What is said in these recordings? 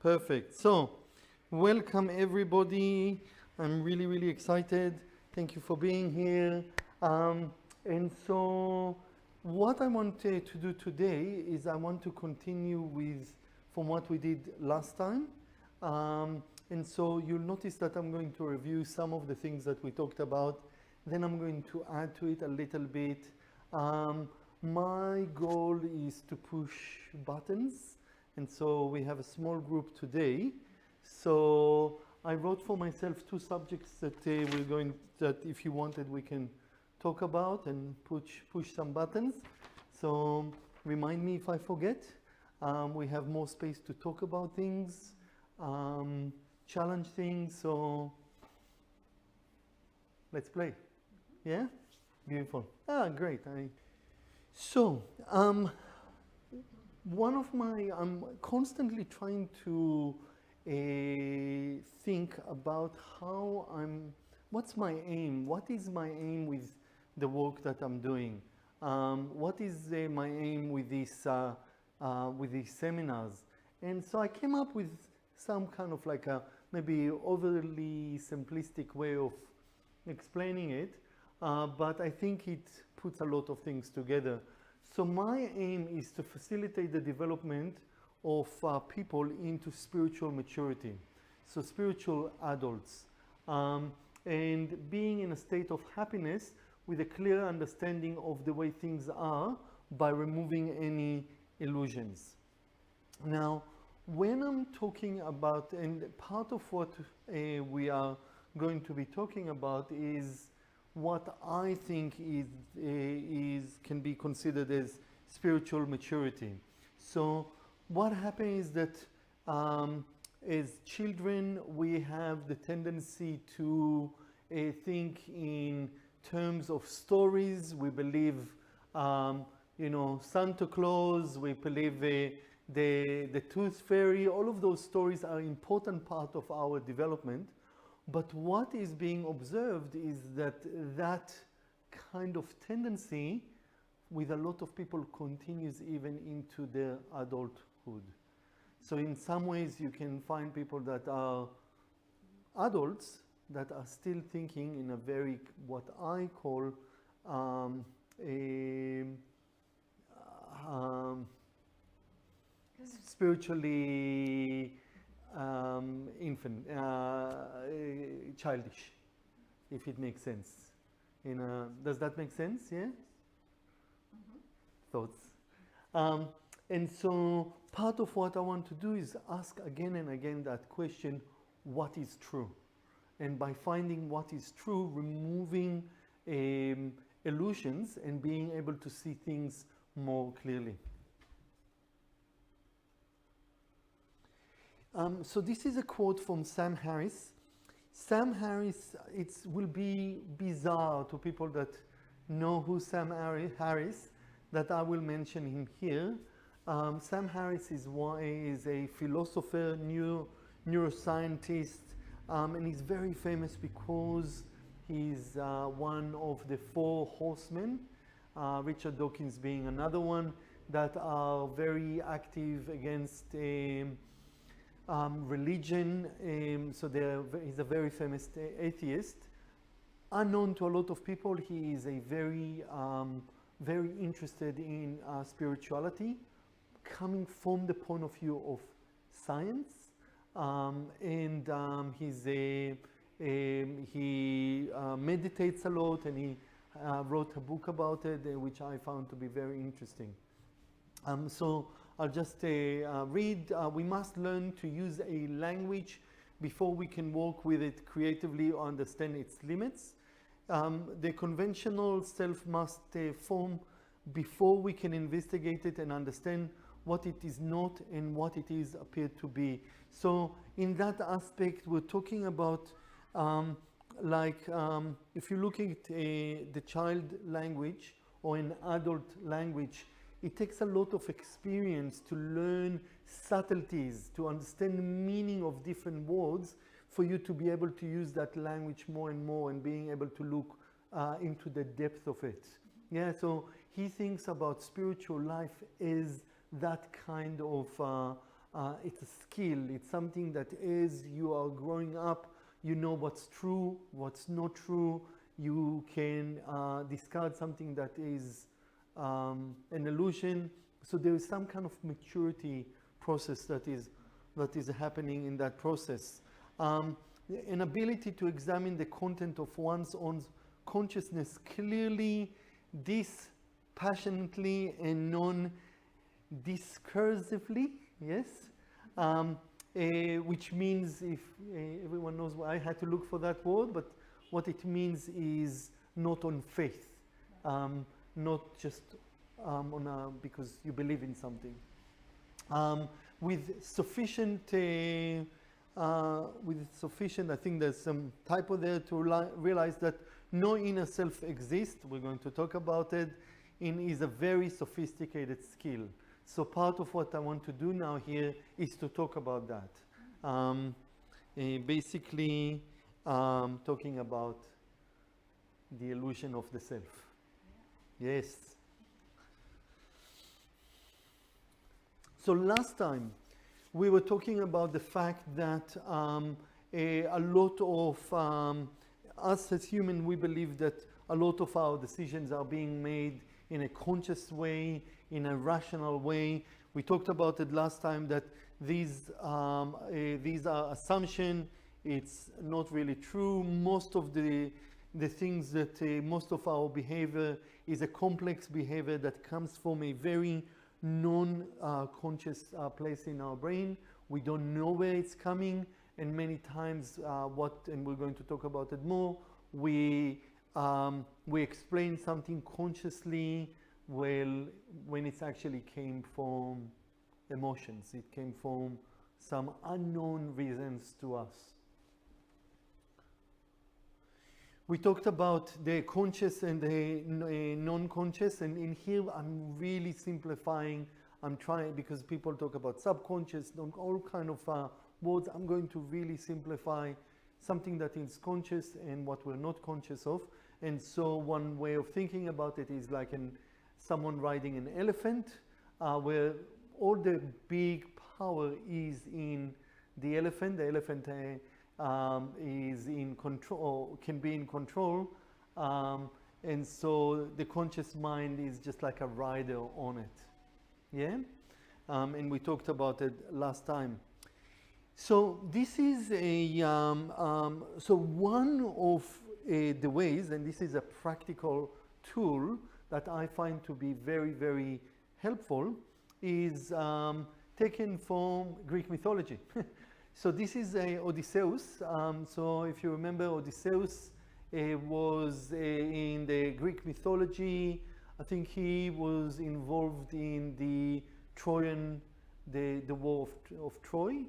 Perfect. So, welcome everybody. I'm really excited. Thank you for being here. And so, what I wanted to do today is I want to continue with from what we did last time. And so you'll notice that I'm going to review some of the things that we talked about. Then I'm going to add to it a little bit. My goal is to push buttons. And so we have a small group today. So I wrote for myself two subjects that that if you wanted we can talk about and push some buttons. So remind me if I forget. We have more space to talk about things, challenge things. So let's play. Yeah? Beautiful. Great. I'm constantly trying to think about what's my aim? What is my aim with the work that I'm doing? What is my aim with these seminars? And so I came up with some kind of like a maybe overly simplistic way of explaining it, but I think it puts a lot of things together. So my aim is to facilitate the development of people into spiritual maturity, so spiritual adults, and being in a state of happiness with a clear understanding of the way things are by removing any illusions. Now, when I'm talking about, and part of what we are going to be talking about is what I think can be considered as spiritual maturity. So what happens is that as children we have the tendency to think in terms of stories. We believe Santa Claus, we believe the Tooth Fairy. All of those stories are an important part of our development. But what is being observed is that kind of tendency with a lot of people continues even into their adulthood. So in some ways you can find people that are adults that are still thinking in a very, what I call spiritually childish, if it makes sense. Does that make sense? Yeah? Mm-hmm. Thoughts? And so part of what I want to do is ask again and again that question, what is true? And by finding what is true, removing illusions and being able to see things more clearly. So this is a quote from Sam Harris. Sam Harris, it will be bizarre to people that know who Sam Harris, that I will mention him here. Sam Harris is a philosopher, neuroscientist, and he's very famous because he's one of the four horsemen, Richard Dawkins being another one, that are very active against religion. So he's a very famous atheist. Unknown to a lot of people, he is a very interested in spirituality, coming from the point of view of science. He meditates a lot, and he wrote a book about it, which I found to be very interesting. So I'll just read. We must learn to use a language before we can work with it creatively or understand its limits. The conventional self must form before we can investigate it and understand what it is not and what it is appeared to be. So in that aspect, we're talking about if you look at the child language or an adult language, it takes a lot of experience to learn subtleties, to understand the meaning of different words, for you to be able to use that language more and more and being able to look into the depth of it. Yeah, so he thinks about spiritual life as that kind of it's a skill. It's something that as you are growing up, you know what's true, what's not true. You can discard something that is an illusion. So there is some kind of maturity process that is happening in that process. An ability to examine the content of one's own consciousness clearly, dispassionately, and non-discursively, yes? Which means, if everyone knows, I had to look for that word, but what it means is not on faith, not just because you believe in something. With sufficient, I think there's some typo there to realize that no inner self exists. We're going to talk about it. Is a very sophisticated skill. So part of what I want to do now here is to talk about that. Basically, talking about the illusion of the self. Yes. So last time we were talking about the fact that a lot of us as humans, we believe that a lot of our decisions are being made in a conscious way, in a rational way. We talked about it last time that these are assumptions. It's not really true. Most of the things that most of our behavior is a complex behavior that comes from a very non-conscious place in our brain. We don't know where it's coming, and many times and we're going to talk about it more, we explain something consciously when it's actually came from emotions. It came from some unknown reasons to us. We talked about the conscious and the non-conscious, and in here I'm really simplifying. I'm trying, because people talk about subconscious, all kind of words. I'm going to really simplify something that is conscious and what we're not conscious of. And so one way of thinking about it is like someone riding an elephant, where all the big power is in the elephant. The elephant is in control, can be in control, and so the conscious mind is just like a rider on it. Yeah, and we talked about it last time. So this is so one of the ways, and this is a practical tool that I find to be very, very helpful, is taken from Greek mythology. So this is Odysseus. So if you remember, Odysseus was in the Greek mythology. I think he was involved in the war of Troy.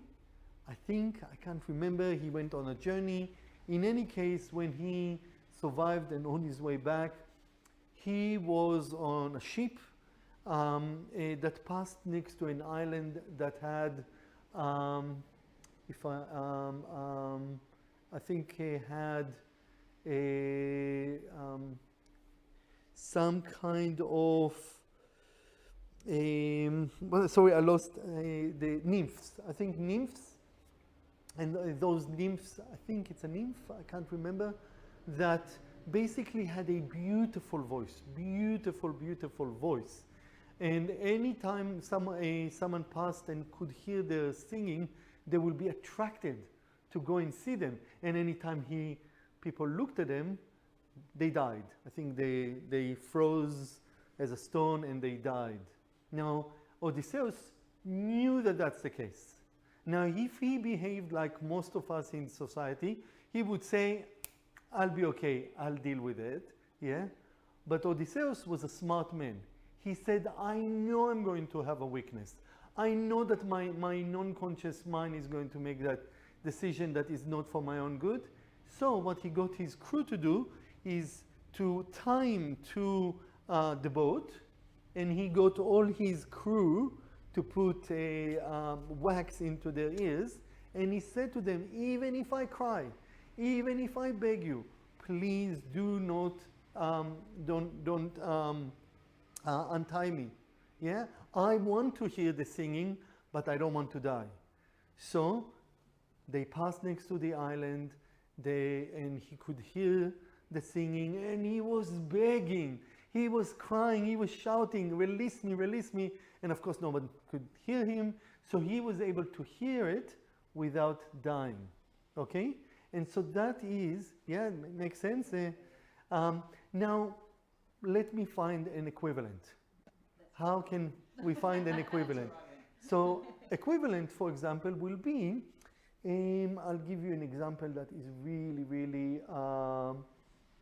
I can't remember. He went on a journey. In any case, when he survived and on his way back, he was on a ship that passed next to an island that had, I think he had some kind of, sorry, I lost the nymphs. I think nymphs, and those nymphs, I think it's a nymph, I can't remember, that basically had a beautiful voice, beautiful, beautiful voice. And anytime someone passed and could hear their singing, they will be attracted to go and see them. And anytime people looked at them, they died. I think they froze as a stone and they died. Now, Odysseus knew that that's the case. Now, if he behaved like most of us in society, he would say, I'll be okay, I'll deal with it, yeah? But Odysseus was a smart man. He said, I know I'm going to have a weakness. I know that my non-conscious mind is going to make that decision that is not for my own good. So what he got his crew to do is to tie him to the boat, and he got all his crew to put wax into their ears, and he said to them, even if I cry, even if I beg you, please do not, don't untie me. Yeah, I want to hear the singing, but I don't want to die. So they passed next to the island, and he could hear the singing, and he was begging, he was crying, he was shouting, release me, release me. And of course no one could hear him, so he was able to hear it without dying. Okay? And so that is, yeah, makes sense. Now, let me find an equivalent. How can we find an equivalent? So, equivalent, for example, will be, I'll give you an example that is really, really,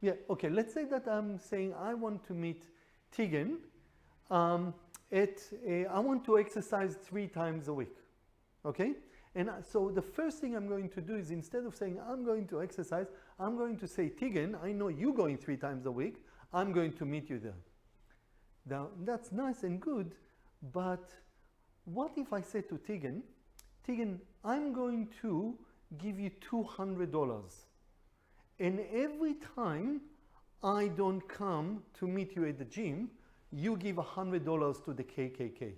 yeah, okay, let's say that I'm saying I want to meet Tigan. I want to exercise 3 times a week, okay? And so the first thing I'm going to do is, instead of saying I'm going to exercise, I'm going to say, Tigan, I know you're going 3 times a week, I'm going to meet you there. Now, that's nice and good, but what if I say to Tigan, Tigan, I'm going to give you $200, and every time I don't come to meet you at the gym, you give $100 to the KKK.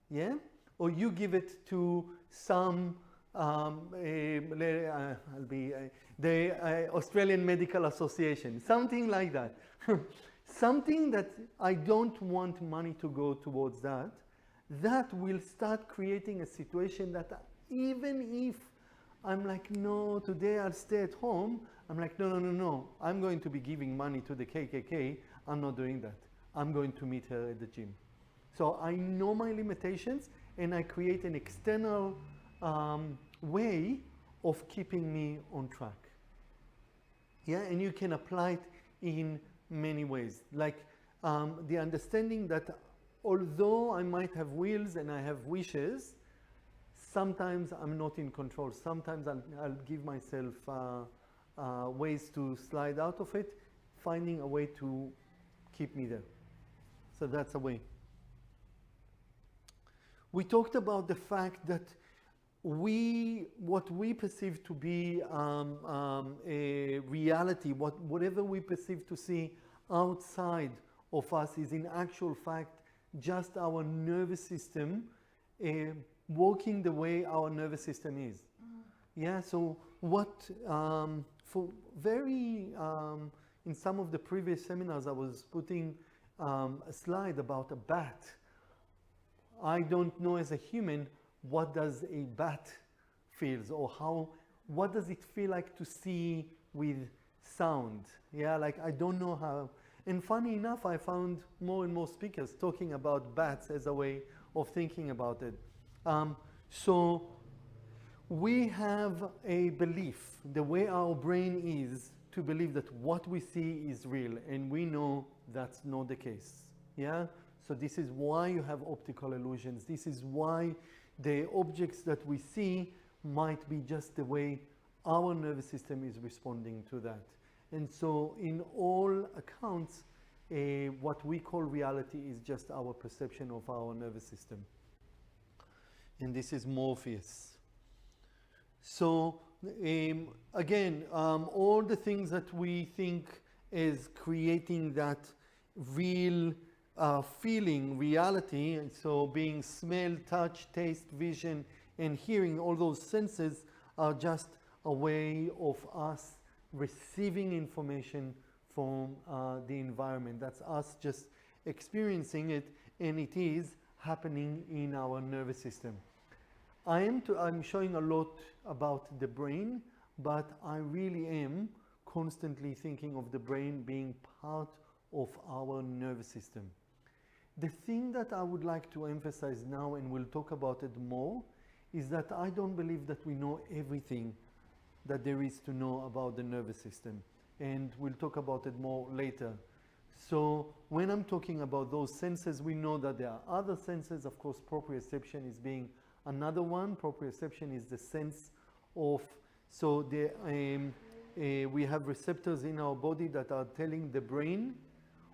Yeah? Or you give it to some, the Australian Medical Association, something like that. Something that I don't want money to go towards that. That will start creating a situation that even if I'm like, no, today I'll stay at home, I'm like, no, I'm going to be giving money to the KKK. I'm not doing that. I'm going to meet her at the gym. So I know my limitations, and I create an external way of keeping me on track. Yeah, and you can apply it in many ways. Like the understanding that although I might have wills and I have wishes, sometimes I'm not in control. Sometimes I'll give myself ways to slide out of it, finding a way to keep me there. So that's a way. We talked about the fact that what we perceive to be a reality, whatever we perceive to see outside of us, is in actual fact just our nervous system working the way our nervous system is. Yeah, so in some of the previous seminars I was putting a slide about a bat. I don't know as a human what does a bat feels, or what does it feel like to see with sound. Yeah, like I don't know how. And funny enough, I found more and more speakers talking about bats as a way of thinking about it. So we have a belief, the way our brain is, to believe that what we see is real, and we know that's not the case. Yeah? So this is why you have optical illusions. This is why the objects that we see might be just the way our nervous system is responding to that. And so in all accounts, what we call reality is just our perception of our nervous system. And this is Morpheus. So again, all the things that we think is creating that real feeling, reality, and so being smell, touch, taste, vision, and hearing, all those senses are just a way of us receiving information from the environment. That's us just experiencing it, and it is happening in our nervous system. I'm showing a lot about the brain, but I really am constantly thinking of the brain being part of our nervous system. The thing that I would like to emphasize now, and we'll talk about it more, is that I don't believe that we know everything that there is to know about the nervous system. And we'll talk about it more later. So when I'm talking about those senses, we know that there are other senses. Of course, proprioception is being another one. Proprioception is the sense of, so we have receptors in our body that are telling the brain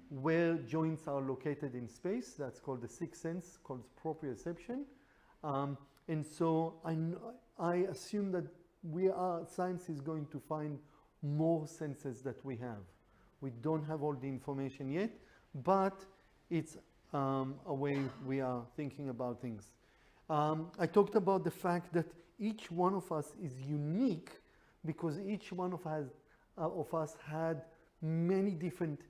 where joints are located in space. That's called the sixth sense, called proprioception. And so I assume that science is going to find more senses that we have. We don't have all the information yet, but it's a way we are thinking about things. I talked about the fact that each one of us is unique because each one of us had many different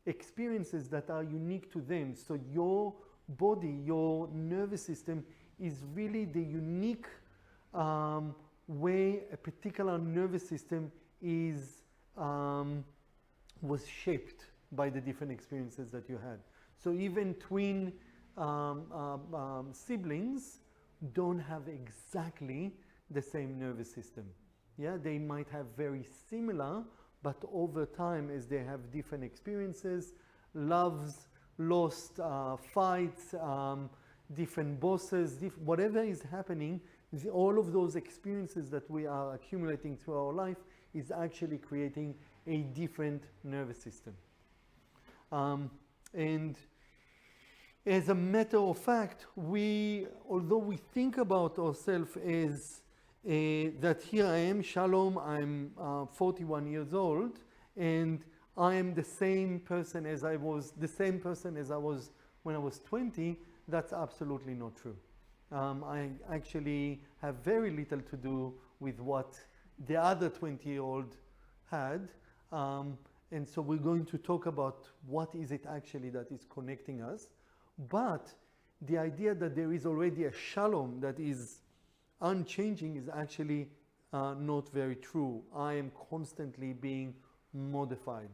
experiences that are unique to them. So your body, your nervous system is really the unique way a particular nervous system is was shaped by the different experiences that you had. So even twin siblings don't have exactly the same nervous system. Yeah, they might have very similar, but over time, as they have different experiences, loves, lost, fights, different bosses, whatever is happening, all of those experiences that we are accumulating through our life is actually creating a different nervous system. And as a matter of fact, although we think about ourselves as that here I am, Shalom, I'm 41 years old, and I am the same person as I was when I was 20, that's absolutely not true. I actually have very little to do with what the other 20-year-old had. And so we're going to talk about what is it actually that is connecting us. But the idea that there is already a Shalom that is unchanging is actually not very true. I am constantly being modified.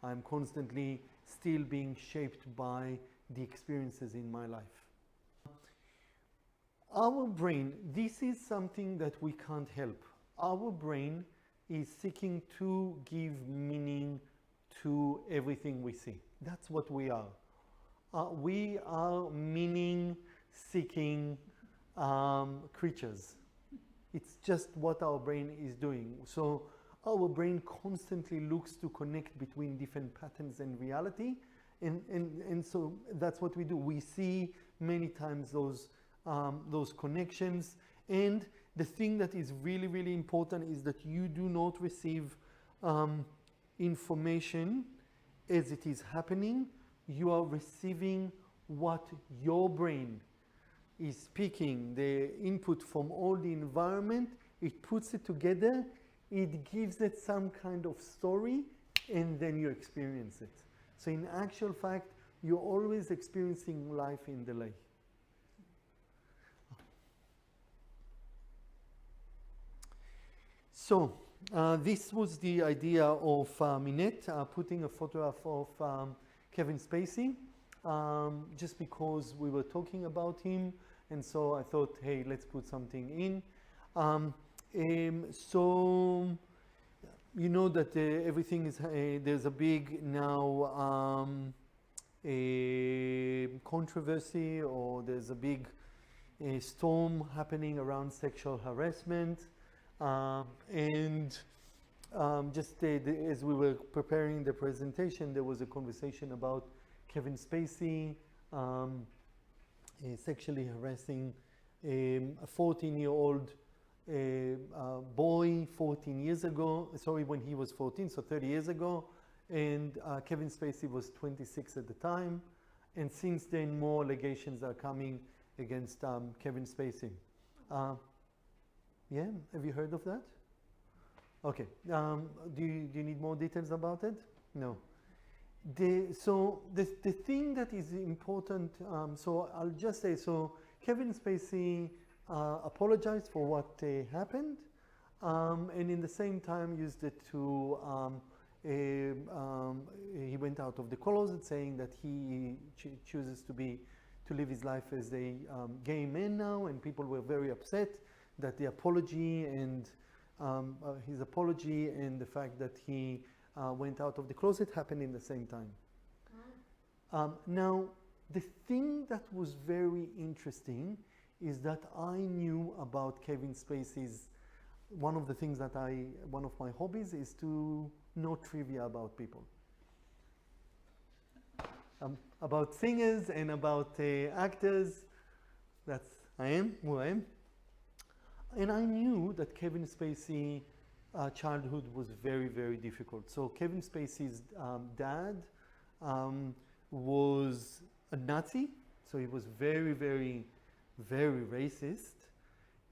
I'm constantly still being shaped by the experiences in my life. Our brain, this is something that we can't help. Our brain is seeking to give meaning to everything we see. That's what we are. We are meaning-seeking creatures. It's just what our brain is doing. So our brain constantly looks to connect between different patterns and reality. And so that's what we do. We see many times those connections. And the thing that is really, really important is that you do not receive information as it is happening. You are receiving what your brain is speaking, the input from all the environment. It puts it together, it gives it some kind of story, and then you experience it. So in actual fact, you're always experiencing life in delay. So this was the idea of Minette putting a photograph of Kevin Spacey, just because we were talking about him, and so I thought, hey, let's put something in. So you know that everything is, there's a big now controversy, or there's a big storm happening around sexual harassment. As we were preparing the presentation, there was a conversation about Kevin Spacey sexually harassing a 14-year-old boy 14 years ago, when he was 14, so 30 years ago, and Kevin Spacey was 26 at the time, and since then more allegations are coming against Kevin Spacey. Yeah, have you heard of that? Okay. Do you need more details about it? No. So the thing that is important, so I'll just say, so Kevin Spacey apologized for what happened, and in the same time used it to, he went out of the closet saying that he chooses to live his life as a gay man now, and people were very upset that the apology and his apology and the fact that he went out of the closet happened in the same time. Now, the thing that was very interesting is that I knew about Kevin Spacey's, one of my hobbies is to know trivia about people. About singers and about actors. I am who I am. And I knew that Kevin Spacey's childhood was very, very difficult. So Kevin Spacey's dad was a Nazi, so he was very, very very racist,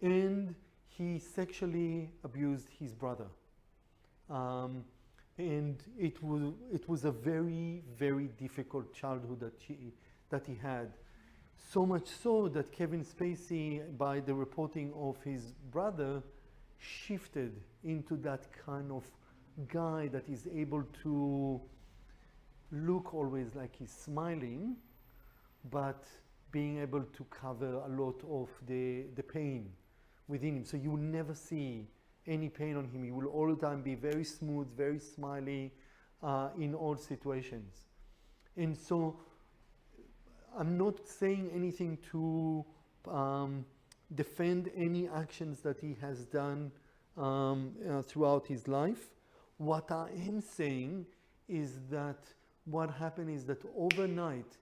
and he sexually abused his brother. And it was a very, very difficult childhood that he had. So much so that Kevin Spacey, by the reporting of his brother, shifted into that kind of guy that is able to look always like he's smiling, but being able to cover a lot of the pain within him. So you will never see any pain on him. He will all the time be very smooth, very smiley in all situations. And so I'm not saying anything to defend any actions that he has done throughout his life. What I am saying is that what happened is that overnight,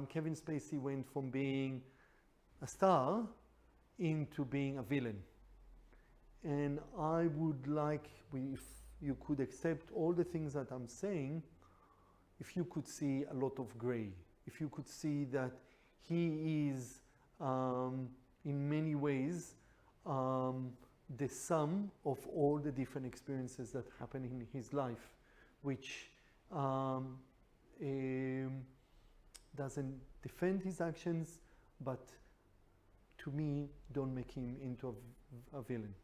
Kevin Spacey went from being a star into being a villain. And I would like, if you could accept all the things that I'm saying, if you could see a lot of gray, if you could see that he is, in many ways, the sum of all the different experiences that happen in his life, which doesn't defend his actions, but to me, don't make him into a villain.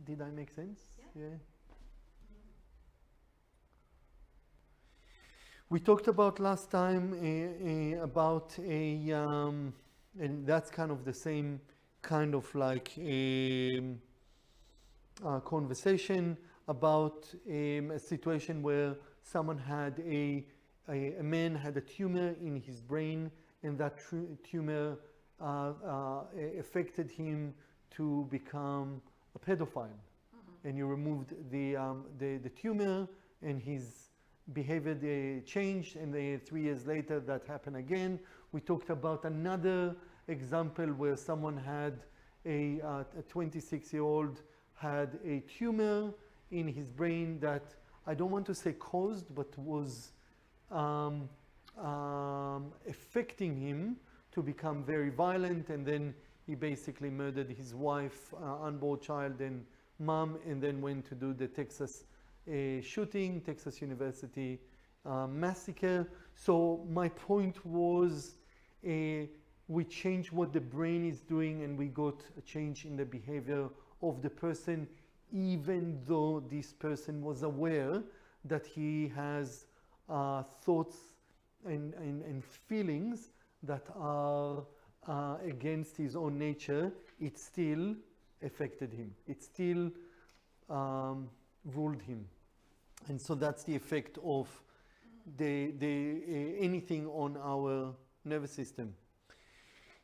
Did I make sense? Yeah. We talked about last time about and that's kind of the same kind of like conversation about a situation where someone had a man had a tumor in his brain, and that tumor affected him to become a pedophile. And you removed the tumor, and his behavior changed, and 3 years later that happened again. We talked about another example where someone had a 26-year-old had a tumor in his brain that I don't want to say caused, but was affecting him to become very violent, and then he basically murdered his wife, unborn child, and mom, and then went to do the Texas shooting, Texas University massacre. So my point was we changed what the brain is doing, and we got a change in the behavior of the person, even though this person was aware that he has thoughts and feelings that are against his own nature. It still affected him. It still ruled him. And so that's the effect of anything on our nervous system.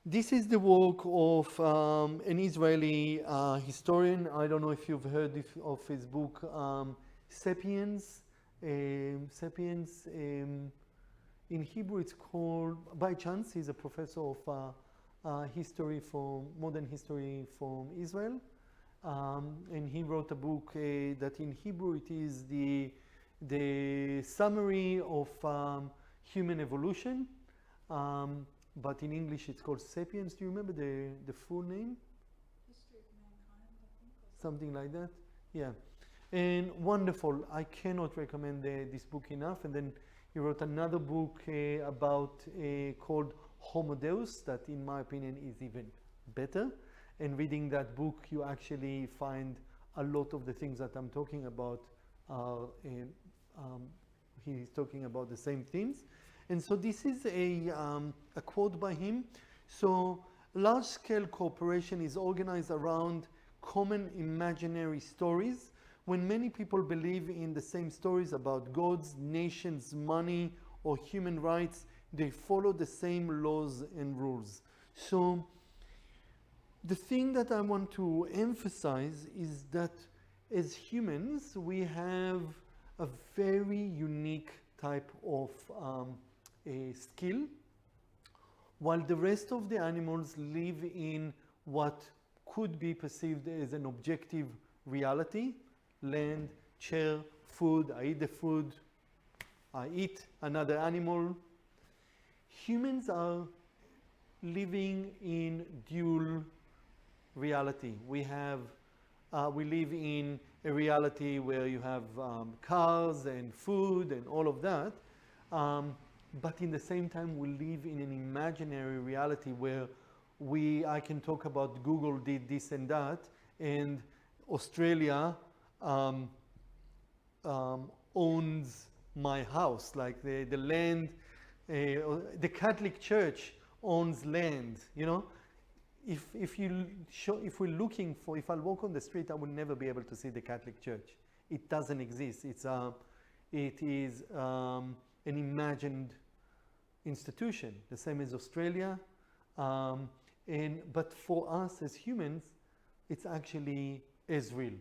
This is the work of an Israeli historian. I don't know if you've heard of his book, Sapiens. Sapiens, in Hebrew it's called, by chance, he's a professor of modern history from Israel. And he wrote a book that in Hebrew it is the summary of human evolution. But in English it's called Sapiens. Do you remember the full name? History of Mankind, I think. Something like that? Yeah. And wonderful. I cannot recommend this book enough. And then he wrote another book called Homo Deus, that in my opinion is even better. And reading that book, you actually find a lot of the things that I'm talking about. He's talking about the same things. And so this is a quote by him. So large-scale cooperation is organized around common imaginary stories. When many people believe in the same stories about gods, nations, money, or human rights, they follow the same laws and rules. So the thing that I want to emphasize is that as humans, we have a very unique type of a skill, while the rest of the animals live in what could be perceived as an objective reality: land, chair, food, I eat the food, I eat another animal. Humans are living in dual reality. We live in a reality where you have cars and food and all of that, but in the same time we live in an imaginary reality where I can talk about Google did this and that, and Australia owns my house, like the land, the Catholic Church owns land, you know. If we're looking for, if I walk on the street, I will never be able to see the Catholic Church. It doesn't exist. It is an imagined institution, the same as Australia. But for us as humans, it's actually as real.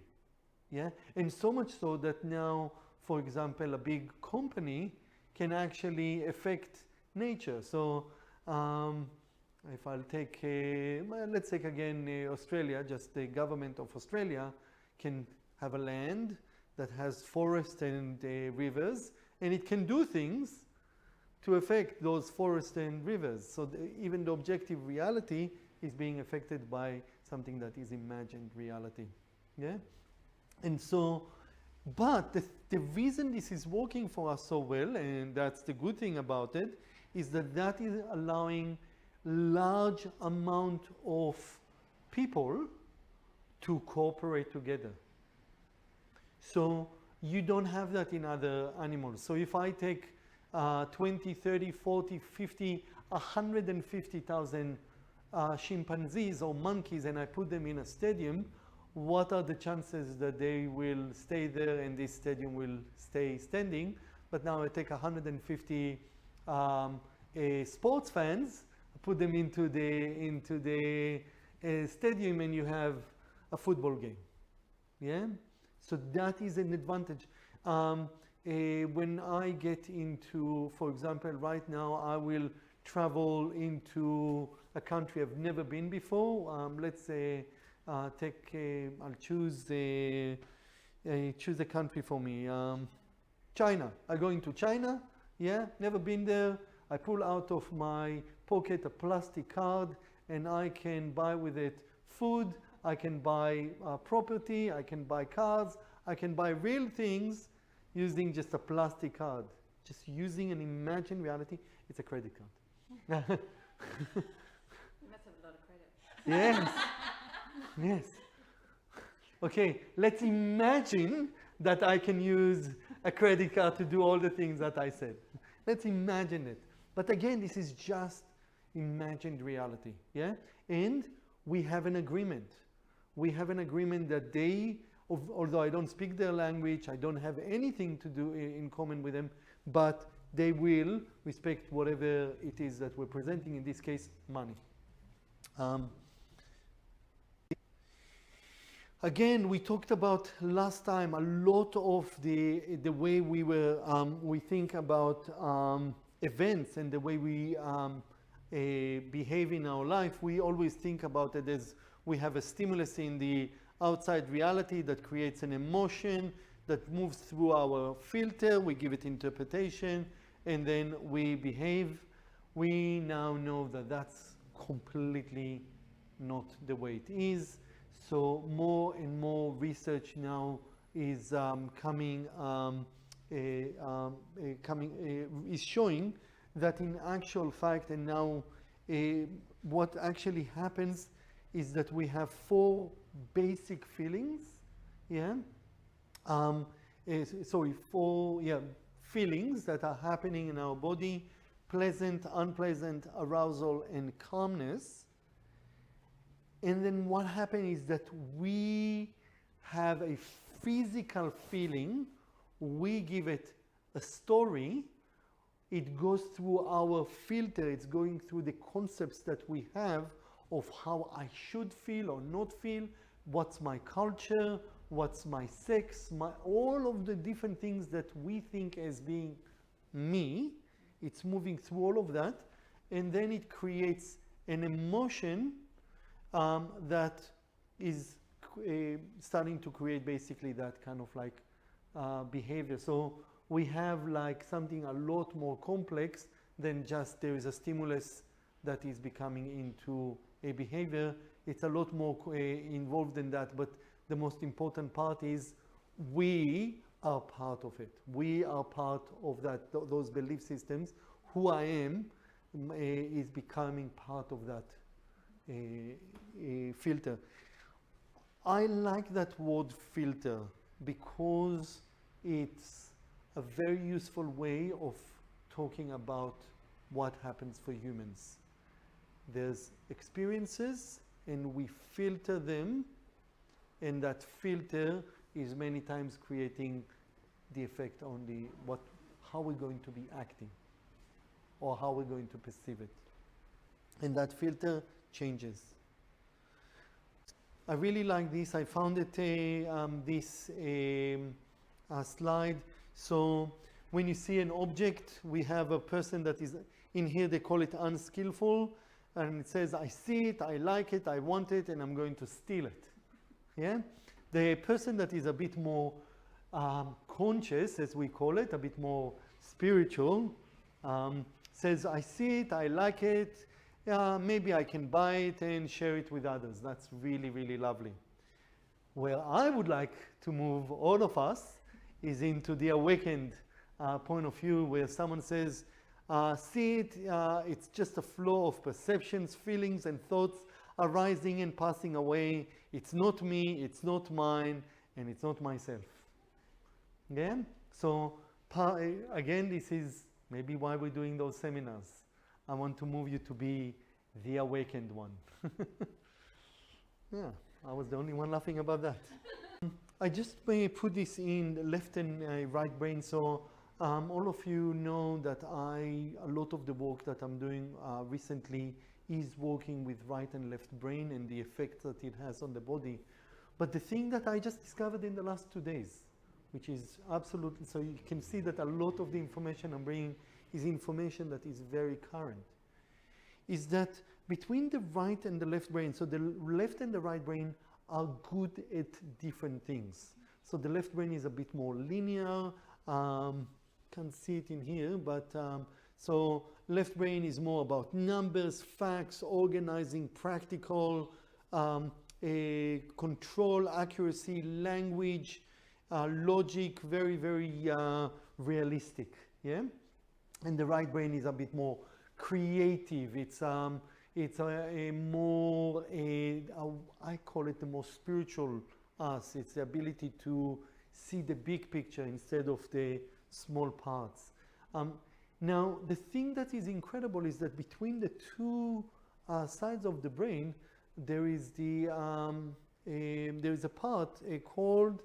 Yeah, and so much so that now, for example, a big company can actually affect nature. So if I'll take, let's take again Australia, just the government of Australia can have a land that has forests and rivers, and it can do things to affect those forests and rivers. So even the objective reality is being affected by something that is imagined reality. Yeah? And so, but the reason this is working for us so well, and that's the good thing about it, is that is allowing large amount of people to cooperate together. So you don't have that in other animals. So if I take 20, 30, 40, 50, 150,000 chimpanzees or monkeys and I put them in a stadium, what are the chances that they will stay there and this stadium will stay standing? But now I take 150 sports fans, put them into the stadium, and you have a football game. Yeah, so that is an advantage. When I get into, for example, right now I will travel into a country I've never been before. Let's say I'll choose a country for me. China. I go into China. Yeah, never been there. I pull out of my pocket a plastic card, and I can buy with it food. I can buy property. I can buy cars. I can buy real things using just a plastic card. Just using an imagined reality. It's a credit card. You must have a lot of credit. Yes. Yes. Okay, let's imagine that I can use a credit card to do all the things that I said. Let's imagine it. But again, this is just imagined reality. Yeah? And we have an agreement. We have an agreement that although I don't speak their language, I don't have anything to do in common with them, but they will respect whatever it is that we're presenting, in this case, money. Again, we talked about last time a lot of the way we think about events and the way we behave in our life. We always think about it as we have a stimulus in the outside reality that creates an emotion that moves through our filter. We give it interpretation, and then we behave. We now know that that's completely not the way it is. So more and more research now is is showing that in actual fact, and now what actually happens is that we have 4 basic feelings. Yeah. Feelings that are happening in our body: pleasant, unpleasant, arousal, and calmness. And then what happens is that we have a physical feeling, we give it a story, it goes through our filter, it's going through the concepts that we have of how I should feel or not feel, what's my culture, what's my sex, all of the different things that we think as being me. It's moving through all of that, and then it creates an emotion that is starting to create basically that kind of like behavior. So we have like something a lot more complex than just there is a stimulus that is becoming into a behavior. It's a lot more involved than that, but the most important part is we are part of it. We are part of that, those belief systems. Who I am is becoming part of that filter. I like that word filter because it's a very useful way of talking about what happens for humans. There's experiences and we filter them, and that filter is many times creating the effect on how we're going to be acting or how we're going to perceive it. And that filter changes. I really like this. I found it this slide. So when you see an object, we have a person that is in here, they call it unskillful, and it says, I see it, I like it, I want it, and I'm going to steal it. Yeah? The person that is a bit more conscious, as we call it, a bit more spiritual, says, I see it, I like it, maybe I can buy it and share it with others. That's really, really lovely. Where I would like to move all of us is into the awakened point of view, where someone says, see it, it's just a flow of perceptions, feelings, and thoughts arising and passing away. It's not me, it's not mine, and it's not myself. Again, so again, this is maybe why we're doing those seminars. I want to move you to be the awakened one. Yeah, I was the only one laughing about that. I just may put this in the left and right brain, so all of you know that a lot of the work that I'm doing recently is working with right and left brain and the effect that it has on the body. But the thing that I just discovered in the last 2 days, which is absolutely, so you can see that a lot of the information I'm bringing is information that is very current, is that between the right and the left brain, so the left and the right brain are good at different things. So the left brain is a bit more linear, can't see it in here, but so left brain is more about numbers, facts, organizing, practical, control, accuracy, language, logic, very, very realistic, yeah? And the right brain is a bit more creative. It's a more, I call it the more spiritual us. It's the ability to see the big picture instead of the small parts. Now, the thing that is incredible is that between the two sides of the brain, there is a part called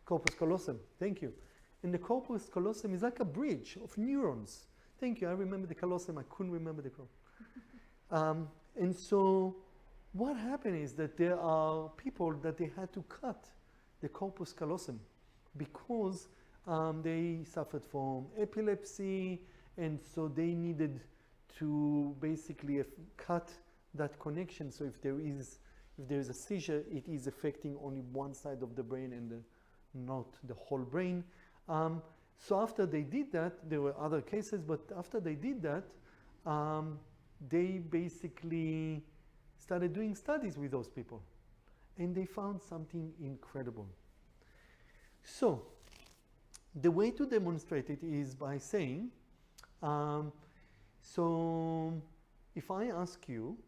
corpus callosum. Thank you. And the corpus callosum is like a bridge of neurons. Thank you. I remember the callosum. I couldn't remember the corpus. And so what happened is that there are people that they had to cut the corpus callosum because they suffered from epilepsy, and so they needed to basically cut that connection. So if there is a seizure, it is affecting only one side of the brain and not the whole brain. So after they did that, there were other cases, but after they did that, they basically started doing studies with those people, and they found something incredible. So the way to demonstrate it is by saying, so if I ask you,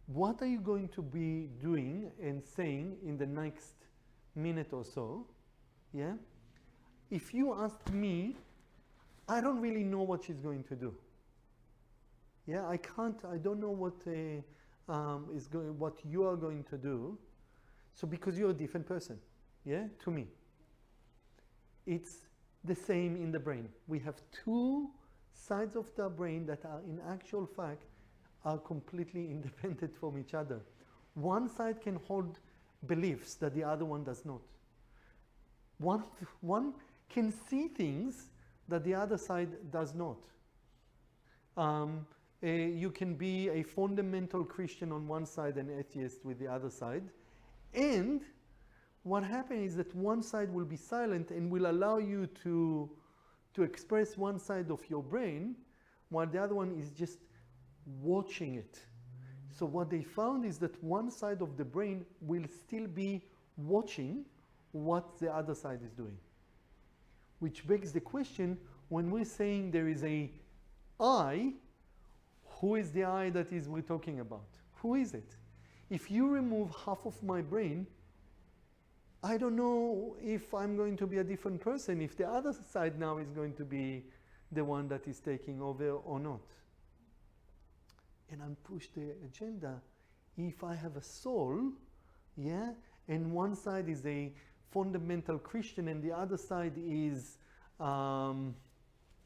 what are you going to be doing and saying in the next minute or so? Yeah. If you ask me, I don't really know what she's going to do. Yeah, I don't know what what you are going to do. So because you're a different person, yeah, to me. It's the same in the brain. We have two sides of the brain that are in actual fact are completely independent from each other. One side can hold beliefs that the other one does not. One can see things that the other side does not. You can be a fundamental Christian on one side and atheist with the other side. And what happens is that one side will be silent and will allow you to express one side of your brain, while the other one is just watching it. So what they found is that one side of the brain will still be watching what the other side is doing. Which begs the question, when we're saying there is a I, who is the I that we're talking about? Who is it? If you remove half of my brain, I don't know if I'm going to be a different person, if the other side now is going to be the one that is taking over or not. And I'm pushed the agenda. If I have a soul, yeah, and one side is a fundamental Christian and the other side is an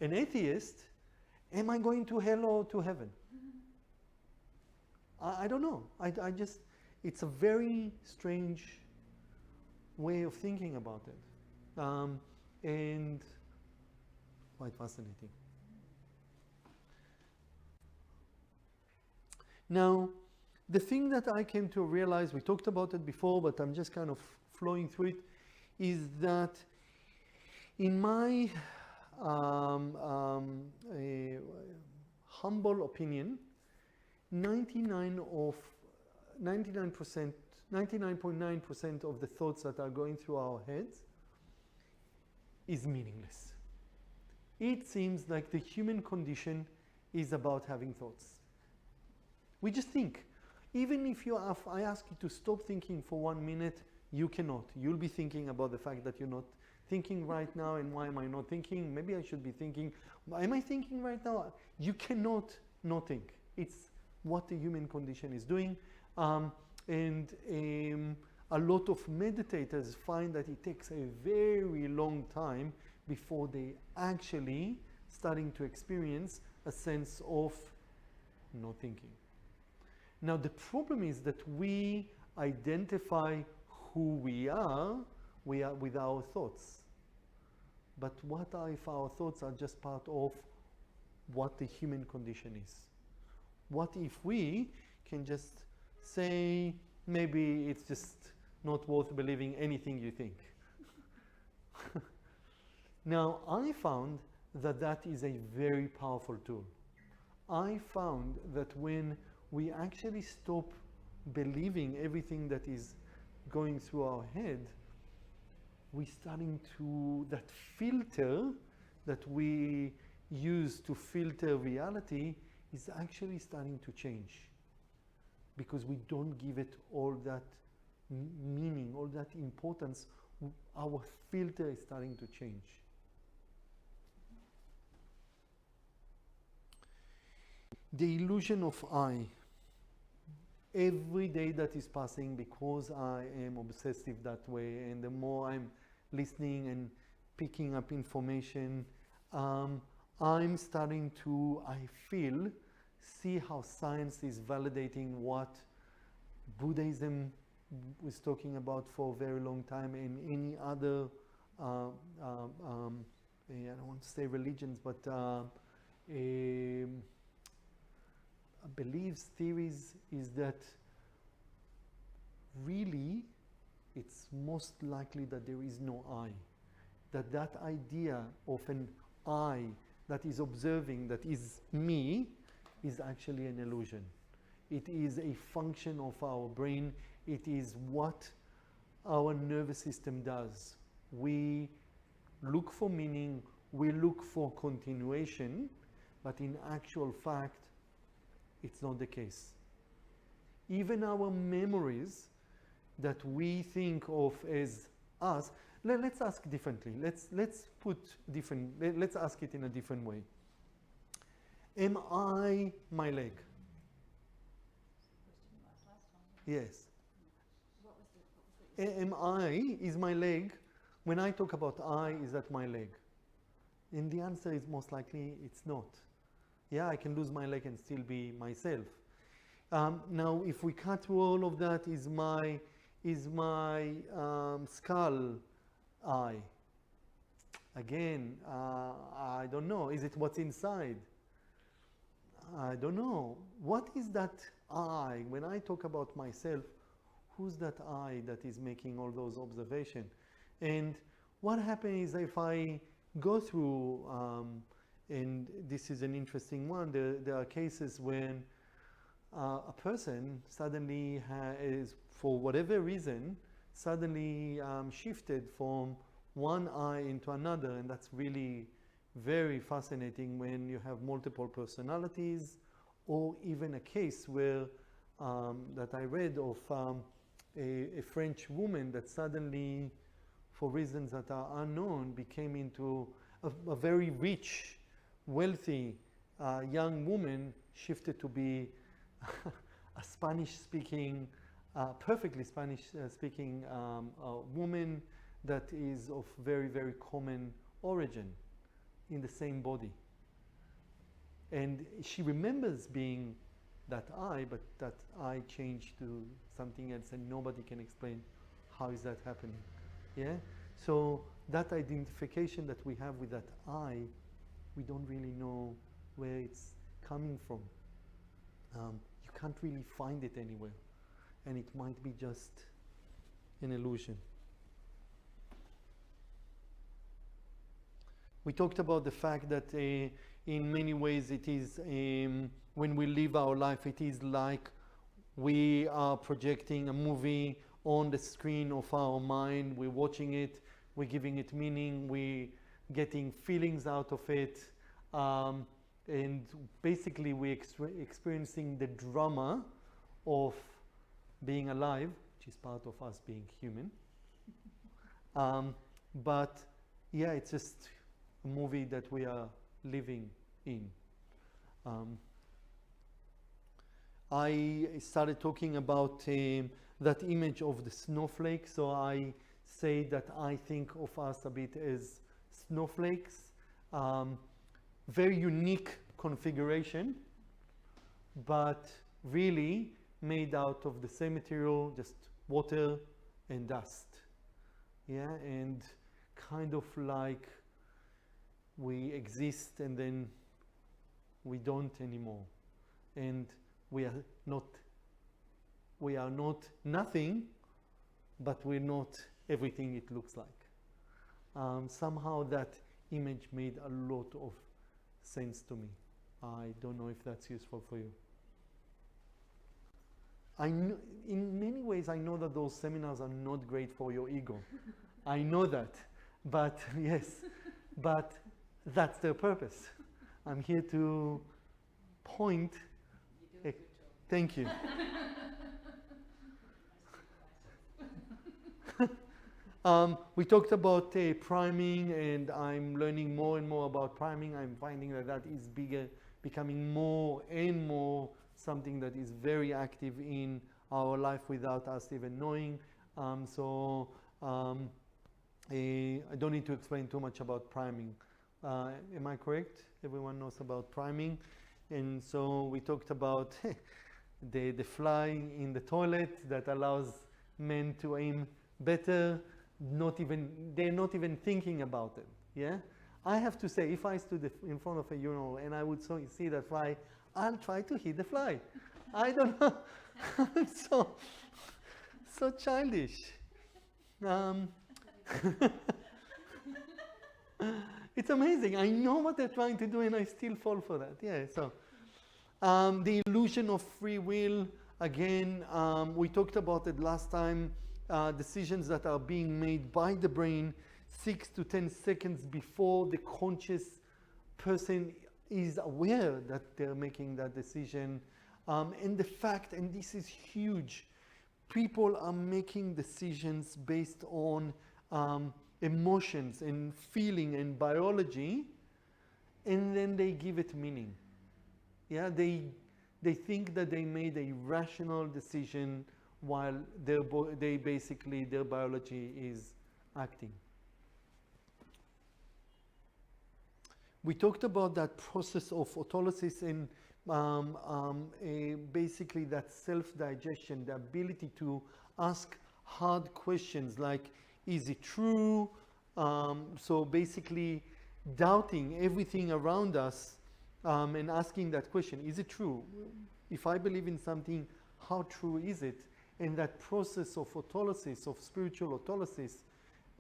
atheist, am I going to hell or to heaven? I don't know. I just, it's a very strange way of thinking about it. And quite fascinating. Now, the thing that I came to realize, we talked about it before, but I'm just kind of flowing through it, is that in my humble opinion, 99.9% of the thoughts that are going through our heads is meaningless. It seems like the human condition is about having thoughts. We just think. Even if I ask you to stop thinking for 1 minute, you cannot. You'll be thinking about the fact that you're not thinking right now, and why am I not thinking? Maybe I should be thinking. Am I thinking right now? You cannot not think. It's what the human condition is doing. A lot of meditators find that it takes a very long time before they actually starting to experience a sense of not thinking. Now the problem is that we identify who we are with our thoughts. But what if our thoughts are just part of what the human condition is? What if we can just say, maybe it's just not worth believing anything you think? Now, I found that that is a very powerful tool. I found that when we actually stop believing everything that is going through our head, we're starting to, that filter that we use to filter reality is actually starting to change. Because we don't give it all that meaning, all that importance. Our filter is starting to change. The illusion of I. Every day that is passing, because I am obsessive that way, and the more I'm listening and picking up information, I'm starting to, I feel, see how science is validating what Buddhism was talking about for a very long time, and any other, I don't want to say religions, but beliefs, theories, is that really it's most likely that there is no I. That idea of an I that is observing, that is me, is actually an illusion. It is a function of our brain. It is what our nervous system does. We look for meaning, we look for continuation, but in actual fact, it's not the case. Even our memories that we think of as us, let's ask differently. Let's ask it in a different way. Am I my leg? Yes. Am I, is my leg, when I talk about I, is that my leg? And the answer is most likely it's not. Yeah, I can lose my leg and still be myself. Now, if we cut through all of that, is my skull I? Again, I don't know. Is it what's inside? I don't know. What is that I? When I talk about myself, who's that I that is making all those observations? And what happens if I go through And this is an interesting one. There are cases when a person suddenly is, for whatever reason, suddenly shifted from one eye into another, and that's really very fascinating when you have multiple personalities, or even a case where that I read of a French woman that suddenly, for reasons that are unknown, became into a very rich, wealthy young woman, shifted to be a Spanish-speaking, perfectly Spanish-speaking woman that is of very, very common origin in the same body. And she remembers being that eye, but that eye changed to something else, and nobody can explain how is that happening. Yeah? So that identification that we have with that eye, we don't really know where it's coming from. You can't really find it anywhere, and it might be just an illusion. We talked about the fact that in many ways it is, when we live our life, it is like we are projecting a movie on the screen of our mind. We're watching it, we're giving it meaning, we're getting feelings out of it, and basically we're experiencing the drama of being alive, which is part of us being human. But yeah, it's just a movie that we are living in. I started talking about that image of the snowflake. So I say that I think of us a bit as snowflakes. Very unique configuration, but really made out of the same material, just water and dust. Yeah, and kind of like we exist and then we don't anymore. And we are not nothing, but we're not everything it looks like. Somehow that image made a lot of sense to me. I don't know if that's useful for you. In many ways, I know that those seminars are not great for your ego. I know that, but yes, but that's their purpose. I'm here to point. Thank you. We talked about priming, and I'm learning more and more about priming. I'm finding that that is becoming more and more something that is very active in our life without us even knowing. I don't need to explain too much about priming. Am I correct? Everyone knows about priming. And so we talked about the fly in the toilet that allows men to aim better. They're not even thinking about it. Yeah, I have to say, if I stood in front of a urinal and I would see that fly, I'll try to hit the fly. I don't know. so childish. It's amazing. I know what they're trying to do and I still fall for that. Yeah. So the illusion of free will, again, we talked about it last time. Decisions that are being made by the brain 6 to 10 seconds before the conscious person is aware that they're making that decision. And the fact, and this is huge, people are making decisions based on emotions and feeling and biology, and then they give it meaning. Yeah, they think that they made a rational decision while their biology is acting. We talked about that process of autolysis and basically that self-digestion, the ability to ask hard questions like, is it true? So basically doubting everything around us and asking that question, is it true? If I believe in something, how true is it? And that process of autolysis, of spiritual autolysis,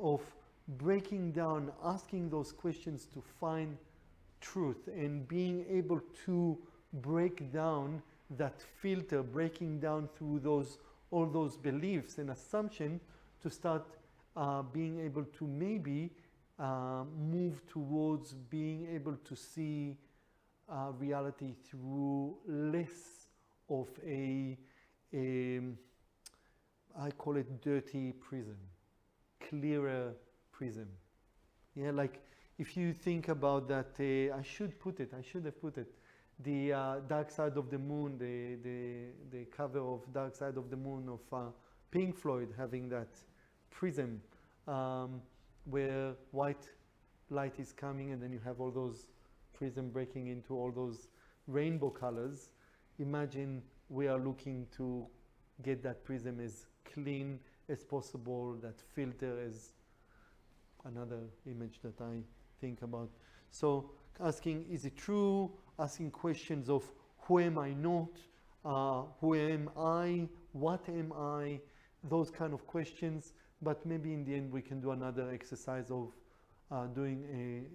of breaking down, asking those questions to find truth and being able to break down that filter, breaking down through all those beliefs and assumptions to start being able to maybe move towards being able to see reality through less of I call it dirty prism, clearer prism. Yeah, like if you think about that, I should have put it, the Dark Side of the Moon, the cover of Dark Side of the Moon of Pink Floyd, having that prism where white light is coming and then you have all those prism breaking into all those rainbow colors. Imagine we are looking to get that prism as clean as possible, that filter as another image that I think about. So asking, is it true? Asking questions of who am I not? Who am I? What am I? Those kind of questions. But maybe in the end we can do another exercise of doing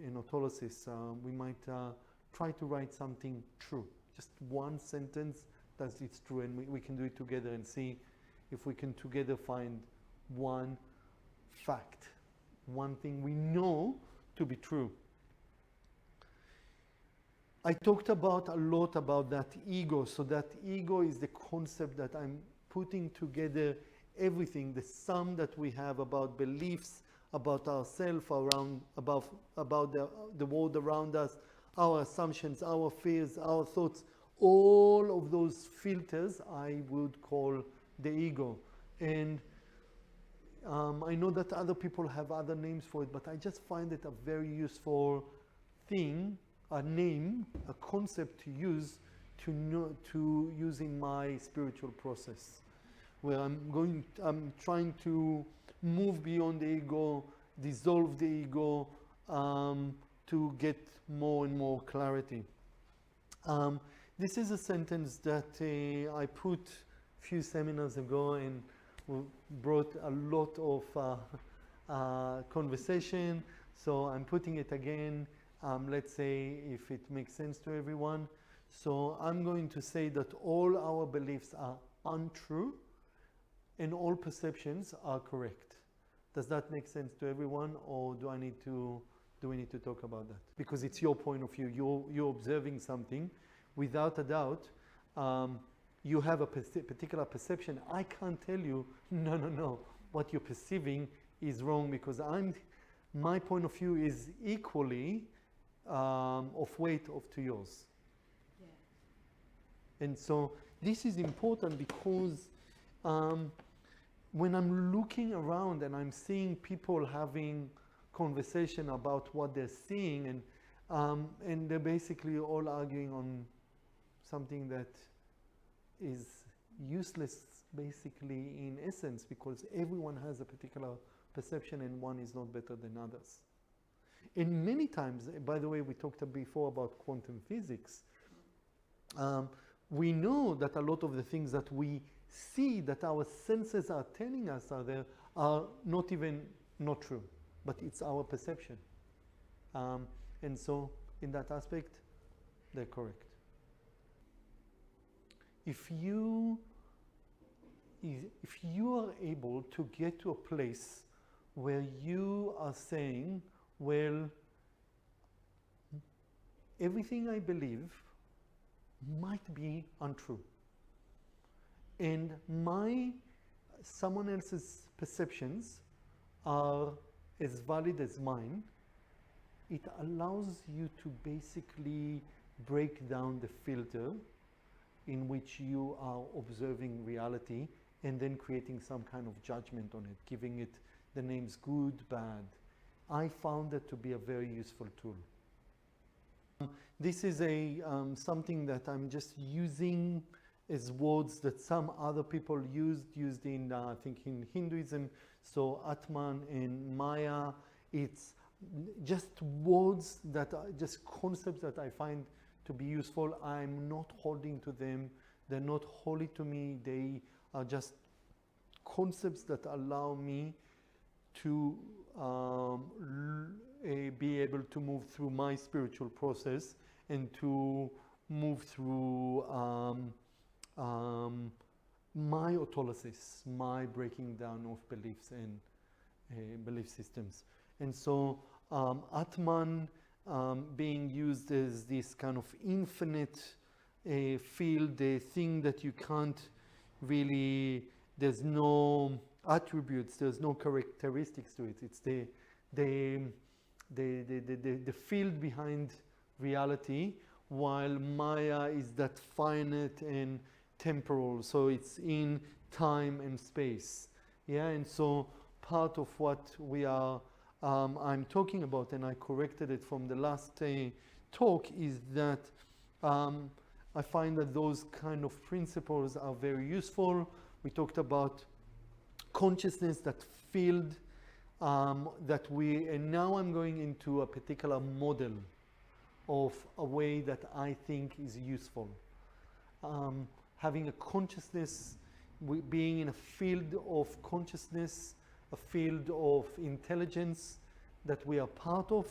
an autolysis. We might try to write something true. Just one sentence that it's true, and we can do it together and see if we can together find one fact, one thing we know to be true. I talked a lot about that ego. So that ego is the concept that I'm putting together everything, the sum that we have about beliefs, about ourselves, about the world around us, our assumptions, our fears, our thoughts, all of those filters I would call the ego. And I know that other people have other names for it, but I just find it a very useful thing, a name, a concept to use to use in my spiritual process, where I'm trying to move beyond the ego, dissolve the ego, to get more and more clarity. This is a sentence that I put a few seminars ago and brought a lot of conversation. So I'm putting it again. Let's say if it makes sense to everyone. So I'm going to say that all our beliefs are untrue and all perceptions are correct. Does that make sense to everyone, or do we need to talk about that? Because it's your point of view. You're observing something. Without a doubt, you have a particular perception. I can't tell you, no, what you're perceiving is wrong, because my point of view is equally of weight to yours. Yeah. And so this is important because when I'm looking around and I'm seeing people having conversation about what they're seeing, and they're basically all arguing on something that is useless basically in essence, because everyone has a particular perception and one is not better than others. And many times, by the way, we talked before about quantum physics. We know that a lot of the things that we see, that our senses are telling us are there, are not true, but it's our perception. And so in that aspect, they're correct. If you are able to get to a place where you are saying, well, everything I believe might be untrue, and someone else's perceptions are as valid as mine, it allows you to basically break down the filter in which you are observing reality and then creating some kind of judgment on it, giving it the names good, bad. I found that to be a very useful tool. This is something that I'm just using as words that some other people used in, I think, in Hinduism. So Atman and Maya, it's just words that are just concepts that I find to be useful. I'm not holding to them. They're not holy to me. They are just concepts that allow me to be able to move through my spiritual process and to move through my autolysis, my breaking down of beliefs and belief systems. And so Atman being used as this kind of infinite field, a thing that you can't really, there's no attributes, there's no characteristics to it. It's the field behind reality, while Maya is that finite and temporal, so it's in time and space. Yeah, and so part of what we are I'm talking about, and I corrected it from the last talk, is that I find that those kind of principles are very useful. We talked about consciousness, that field that we, and now I'm going into a particular model of a way that I think is useful. Having a consciousness, being in a field of consciousness, a field of intelligence that we are part of,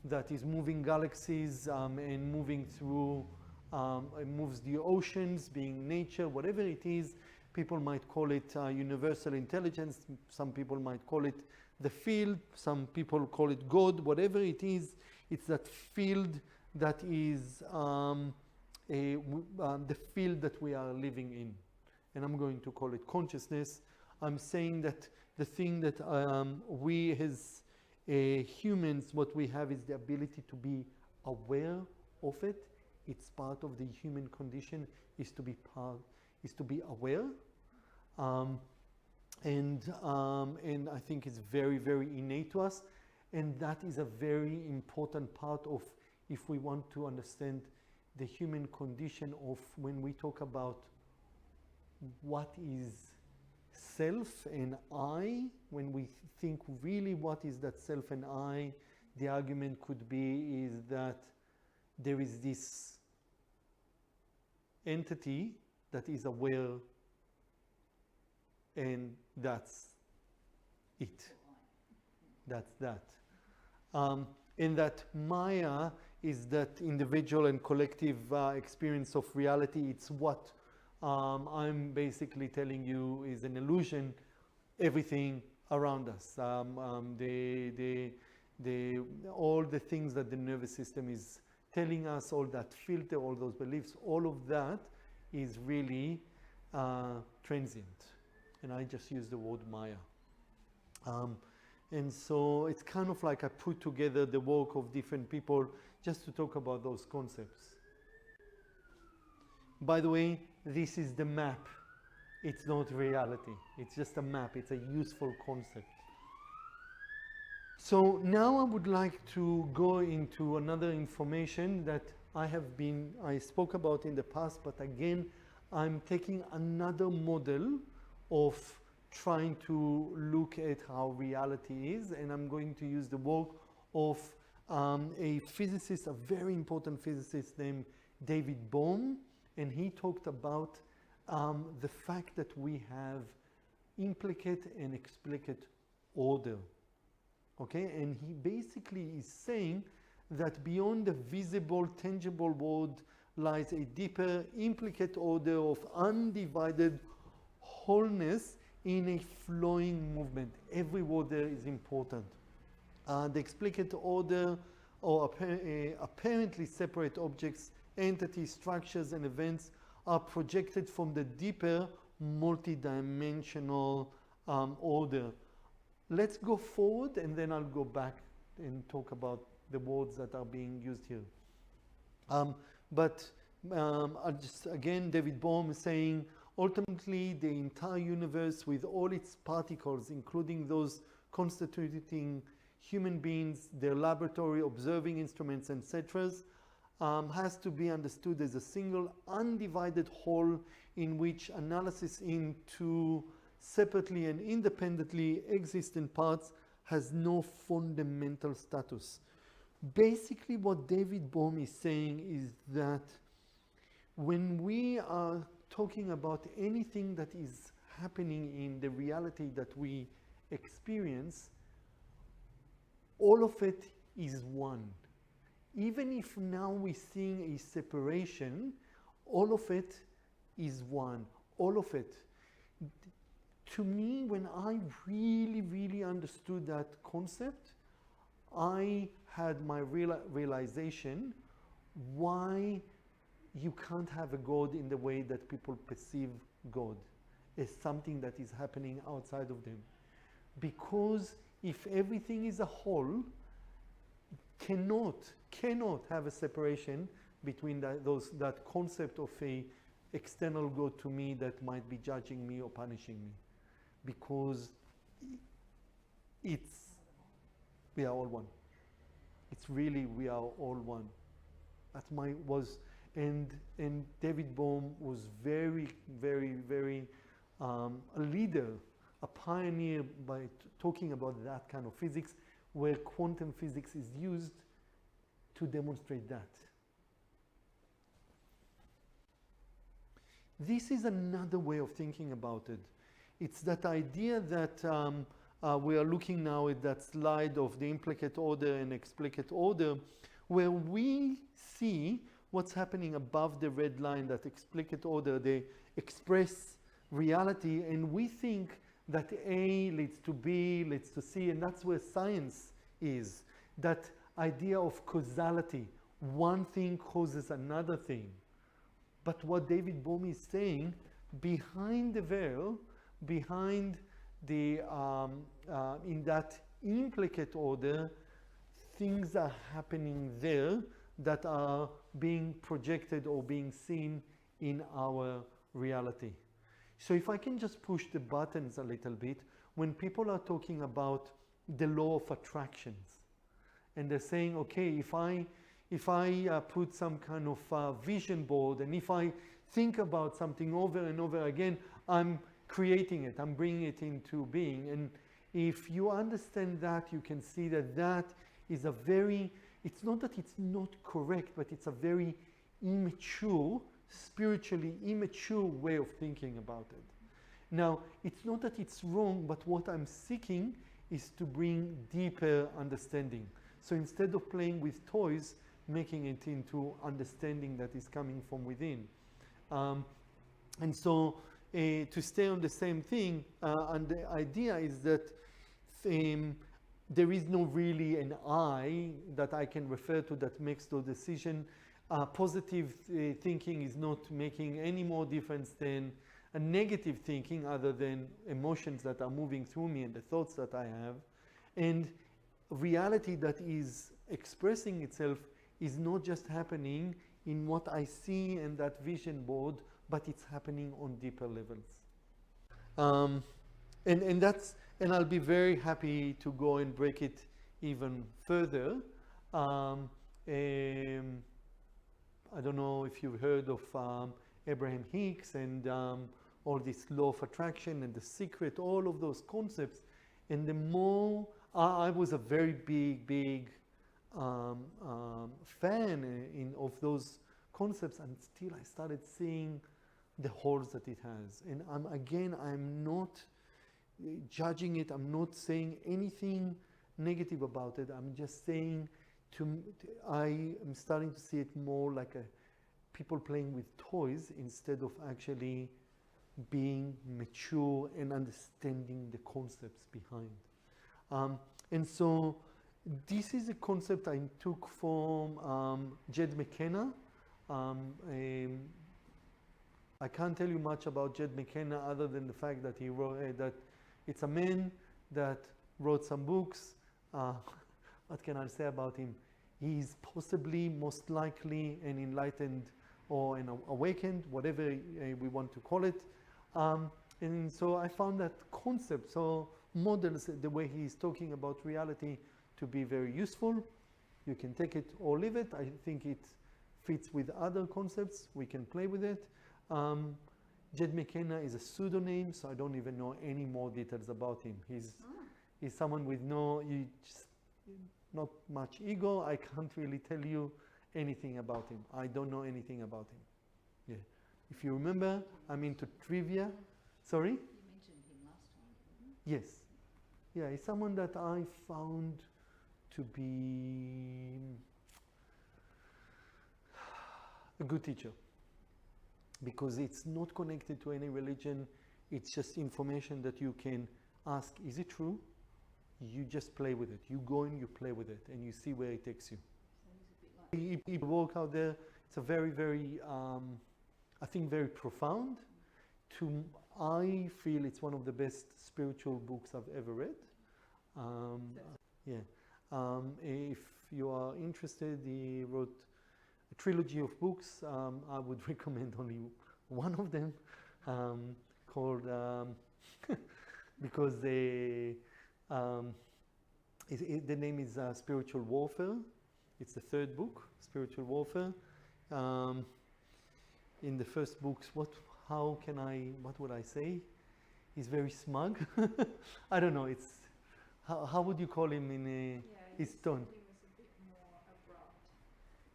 that is moving galaxies and moving through, it moves the oceans, being nature, whatever it is. People might call it universal intelligence, some people might call it the field, some people call it God, whatever it is, it's that field that is the field that we are living in. And I'm going to call it consciousness. I'm saying that the thing that we as humans, what we have is the ability to be aware of it. It's part of the human condition, is to be aware. And I think it's very, very innate to us. And that is a very important part of, if we want to understand the human condition of when we talk about what is self and I, when we think really what is that self and I, the argument could be is that there is this entity that is aware, and that's it. That's that. And that Maya is that individual and collective experience of reality. It's what I'm basically telling you is an illusion, everything around us. All the things that the nervous system is telling us, all that filter, all those beliefs, all of that is really transient. And I just use the word Maya. And so it's kind of like I put together the work of different people just to talk about those concepts. By the way, this is the map. It's not reality. It's just a map. It's a useful concept. So now I would like to go into another information that I spoke about in the past, but again, I'm taking another model of trying to look at how reality is, and I'm going to use the work of a physicist, a very important physicist named David Bohm, and he talked about the fact that we have implicate and explicit order. Okay, and he basically is saying that beyond the visible, tangible world lies a deeper, implicate order of undivided wholeness in a flowing movement. Every word there is important. The explicit order, or apparently separate objects, entities, structures, and events are projected from the deeper, multidimensional order. Let's go forward, and then I'll go back and talk about the words that are being used here. I'll just, again, David Bohm is saying, ultimately, the entire universe with all its particles, including those constituting human beings, their laboratory observing instruments, etc., has to be understood as a single undivided whole in which analysis into separately and independently existent parts has no fundamental status. Basically, what David Bohm is saying is that when we are talking about anything that is happening in the reality that we experience, all of it is one. Even if now we're seeing a separation, all of it is one. All of it. To me, when I really, really understood that concept, I had my realization why you can't have a God in the way that people perceive God, as something that is happening outside of them. Because if everything is a whole, cannot have a separation between that concept of a external God to me that might be judging me or punishing me. Because we are all one. It's really, we are all one. And David Bohm was very, very, very a leader, a pioneer by talking about that kind of physics, where quantum physics is used to demonstrate that. This is another way of thinking about it. It's that idea that we are looking now at that slide of the implicate order and explicate order, where we see what's happening above the red line, that explicate order, they express reality, and we think that A leads to B, leads to C, and that's where science is. That idea of causality. One thing causes another thing. But what David Bohm is saying, behind the veil, behind the, in that implicate order, things are happening there that are being projected or being seen in our reality. So if I can just push the buttons a little bit, when people are talking about the law of attractions, and they're saying, okay, if I put some kind of vision board, and if I think about something over and over again, I'm creating it, I'm bringing it into being. And if you understand that, you can see that that is a very, it's not that it's not correct, but it's a very immature, spiritually immature way of thinking about it. Now, it's not that it's wrong, but what I'm seeking is to bring deeper understanding. So instead of playing with toys, making it into understanding that is coming from within. And so to stay on the same thing, and the idea is that there is no really an I that I can refer to that makes the decision. Positive thinking is not making any more difference than a negative thinking, other than emotions that are moving through me and the thoughts that I have. And reality that is expressing itself is not just happening in what I see in that vision board, but it's happening on deeper levels. And I'll be very happy to go and break it even further. I don't know if you've heard of Abraham Hicks and all this law of attraction and the secret, all of those concepts. And the more I was a very big fan of those concepts, and still I started seeing the holes that it has. And I'm not judging it. I'm not saying anything negative about it. I'm just saying I am starting to see it more like people playing with toys instead of actually being mature and understanding the concepts behind. And so this is a concept I took from Jed McKenna. I can't tell you much about Jed McKenna other than the fact that he wrote that it's a man that wrote some books. What can I say about him? He's possibly, most likely, an enlightened or an awakened, whatever we want to call it. And so I found that concept, so models the way he's talking about reality, to be very useful. You can take it or leave it. I think it fits with other concepts. We can play with it. Jed McKenna is a pseudonym, so I don't even know any more details about him. He's someone with not much ego. I can't really tell you anything about him. I don't know anything about him. Yeah. If you remember, I'm into trivia. Sorry? You mentioned him last time, didn't you? Yes. Yeah, he's someone that I found to be a good teacher, because it's not connected to any religion. It's just information that you can ask, is it true? You just play with it. You go and you play with it, and you see where it takes you. If you walk out there, it's a very, very, I think, very profound. I feel it's one of the best spiritual books I've ever read. If you are interested, he wrote a trilogy of books. I would recommend only one of them, called because the name is Spiritual Warfare. It's the third book, Spiritual Warfare. In the first books, what would I say? He's very smug. I don't know. It's how would you call him in his tone? He was a bit more abrupt.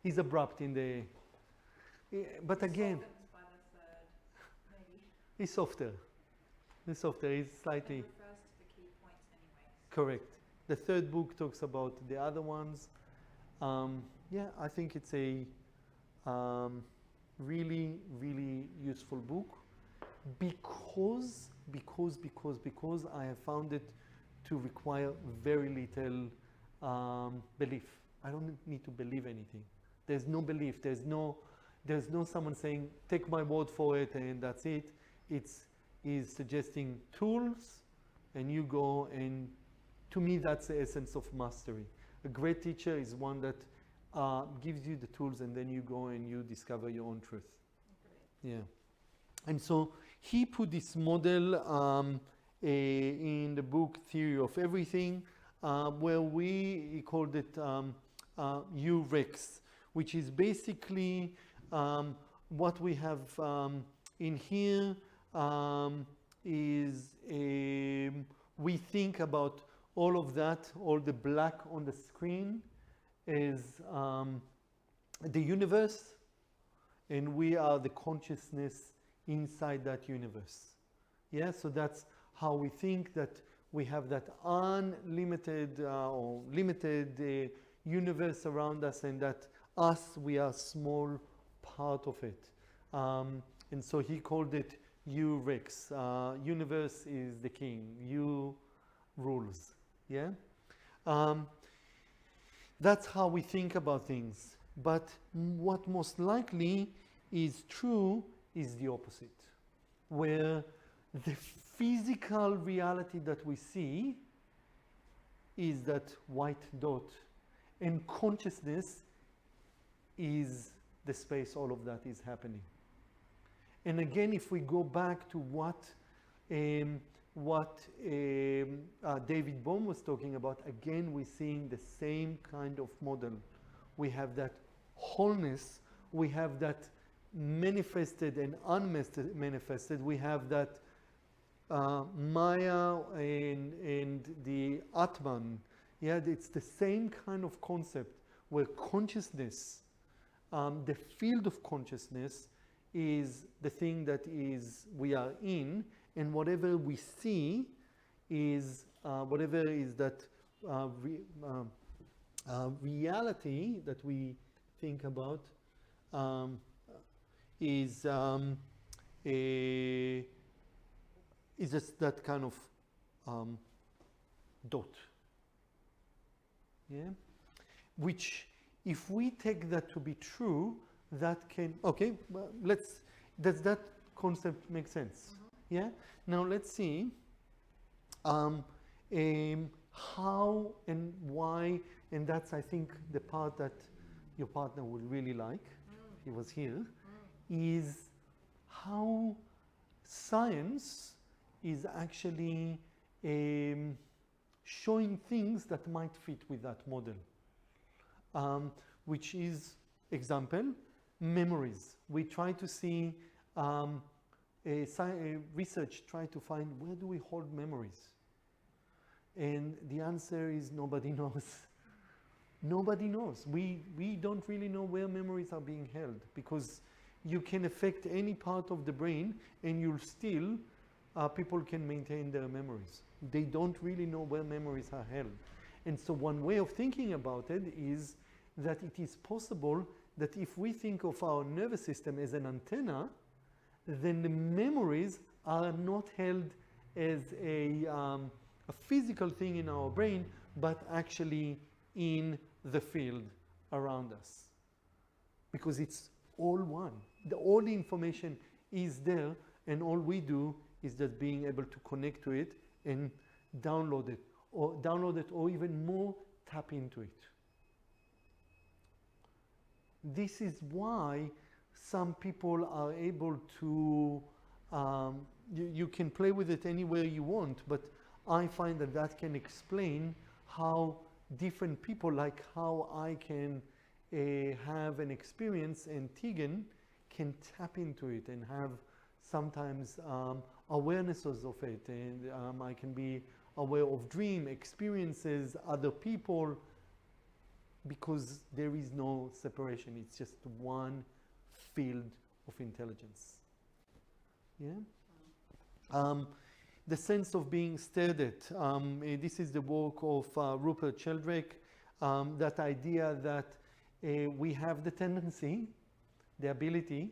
He's abrupt in the, but again, By the third, maybe. he's softer. He's softer. He's slightly. It refers to the key points anyway. Correct. The third book talks about the other ones. I think it's a really, really useful book because I have found it to require very little belief. I don't need to believe anything. There's no belief. There's no someone saying, take my word for it and that's it. Is suggesting tools, and you go, and to me that's the essence of mastery. A great teacher is one that gives you the tools, and then you go and you discover your own truth. Okay. Yeah. And so he put this model in the book Theory of Everything, where he called it UREX, which is basically what we have in here. We think about all of that, all the black on the screen is the universe, and we are the consciousness inside that universe. Yeah, so that's how we think, that we have that unlimited or limited universe around us, and that we are a small part of it. And so he called it UREX. Universe is the king. You rules. Yeah? That's how we think about things. But what most likely is true is the opposite, where the physical reality that we see is that white dot, and consciousness is the space all of that is happening. And again, if we go back to what David Bohm was talking about, again, we're seeing the same kind of model. We have that wholeness, we have that manifested and unmanifested, we have that Maya and the Atman. Yeah, it's the same kind of concept where consciousness, the field of consciousness, is the thing that we are in, and whatever we see is whatever is that reality that we think about is just that kind of dot. Yeah, which if we take that to be true, that can, okay, well, does that concept make sense? Mm-hmm. Yeah. Now let's see how and why, and that's, I think, the part that your partner would really like, if he was here, is how science is actually showing things that might fit with that model, which is, example, memories. We try to see research, try to find where do we hold memories, and the answer is nobody knows. Nobody knows. We don't really know where memories are being held, because you can affect any part of the brain and you'll still people can maintain their memories. They don't really know where memories are held, And so one way of thinking about it is that it is possible that if we think of our nervous system as an antenna, then the memories are not held as a physical thing in our brain, but actually in the field around us. Because it's all one. All the information is there, and all we do is just being able to connect to it and download it, or even more, tap into it. This is why some people are able to, you can play with it anywhere you want, but I find that that can explain how different people, like how I can have an experience and Tegan can tap into it and have sometimes awarenesses of it, and I can be aware of dream experiences, other people, because there is no separation. It's just one field of intelligence. Yeah. The sense of being stared at. This is the work of Rupert Sheldrake. That idea that we have the tendency, the ability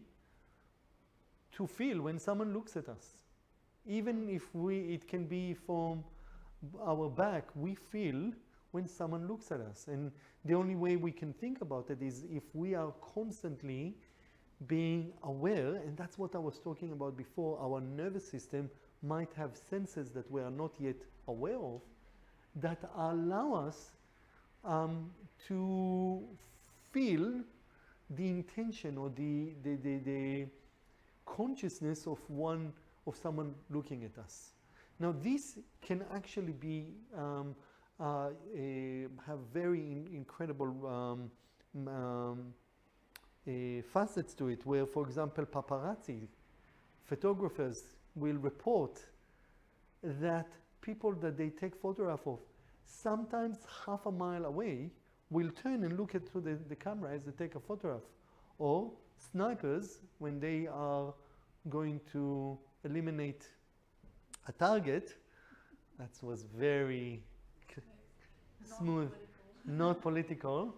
to feel when someone looks at us. Even if it can be from our back, we feel when someone looks at us. And the only way we can think about it is if we are constantly being aware, and that's what I was talking about before, our nervous system might have senses that we are not yet aware of, that allow us to feel the intention or the consciousness of someone looking at us. Now this can actually be have very incredible facets to it, where, for example, paparazzi photographers will report that people that they take photograph of, sometimes half a mile away, will turn and look at the camera as they take a photograph. Or snipers, when they are going to eliminate a target, that was very smooth, not political.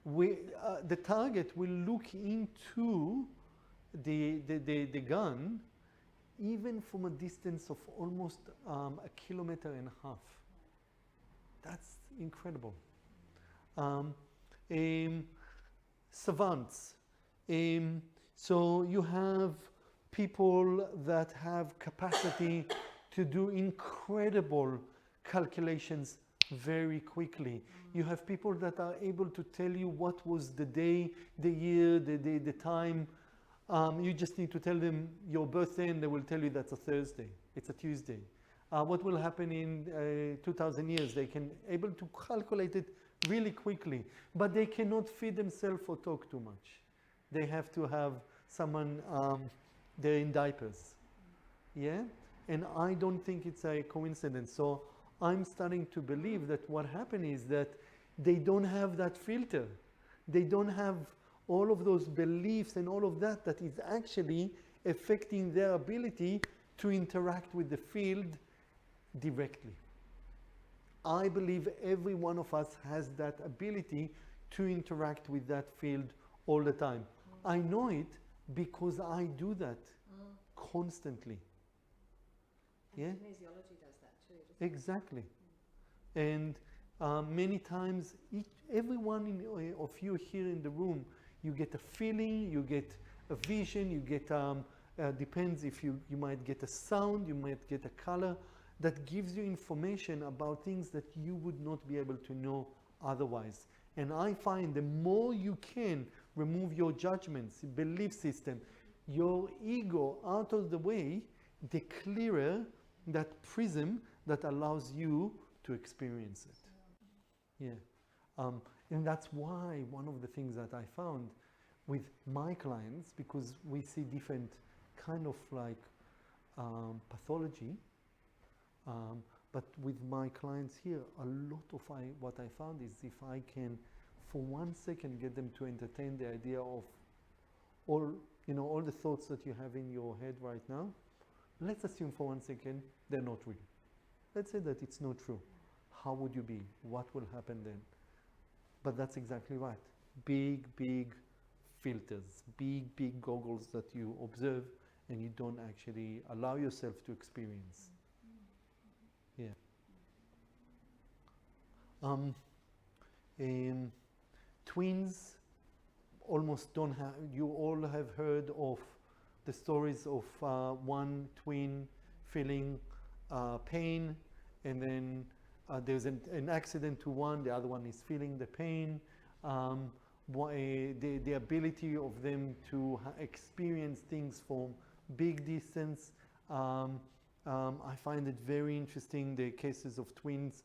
The target will look into the gun even from a distance of almost a kilometer and a half. That's incredible. Savants. So you have people that have capacity to do incredible calculations very quickly. You have people that are able to tell you what was the day, the year, the time. You just need to tell them your birthday and they will tell you that's a Thursday, it's a Tuesday. What will happen in 2,000 years? They can able to calculate it really quickly, but they cannot feed themselves or talk too much. They have to have someone, they're in diapers. Yeah? And I don't think it's a coincidence. So I'm starting to believe that what happened is that they don't have that filter. They don't have all of those beliefs and all of that is actually affecting their ability to interact with the field directly. I believe every one of us has that ability to interact with that field all the time. I know it because I do that constantly. And kinesiology does that too. Exactly. And many times, every one of you here in the room, you get a feeling, you get a vision, you get, depends if you might get a sound, you might get a color, that gives you information about things that you would not be able to know otherwise. And I find the more you can remove your judgments, belief system, your ego out of the way, the clearer that prism that allows you to experience it. Yeah. And that's why one of the things that I found with my clients, because we see different kind of like pathology, but with my clients here, a lot of what I found is if I can, for 1 second, get them to entertain the idea of all the thoughts that you have in your head right now, let's assume for 1 second they're not real. Let's say that it's not true. how would you be? What will happen then? But that's exactly right. Big, big filters, big, big goggles that you observe and you don't actually allow yourself to experience. Yeah. Twins almost don't have, you all have heard of the stories of one twin feeling pain, and then there's an accident to one, the other one is feeling the pain. The ability of them to experience things from big distance. I find it very interesting, the cases of twins.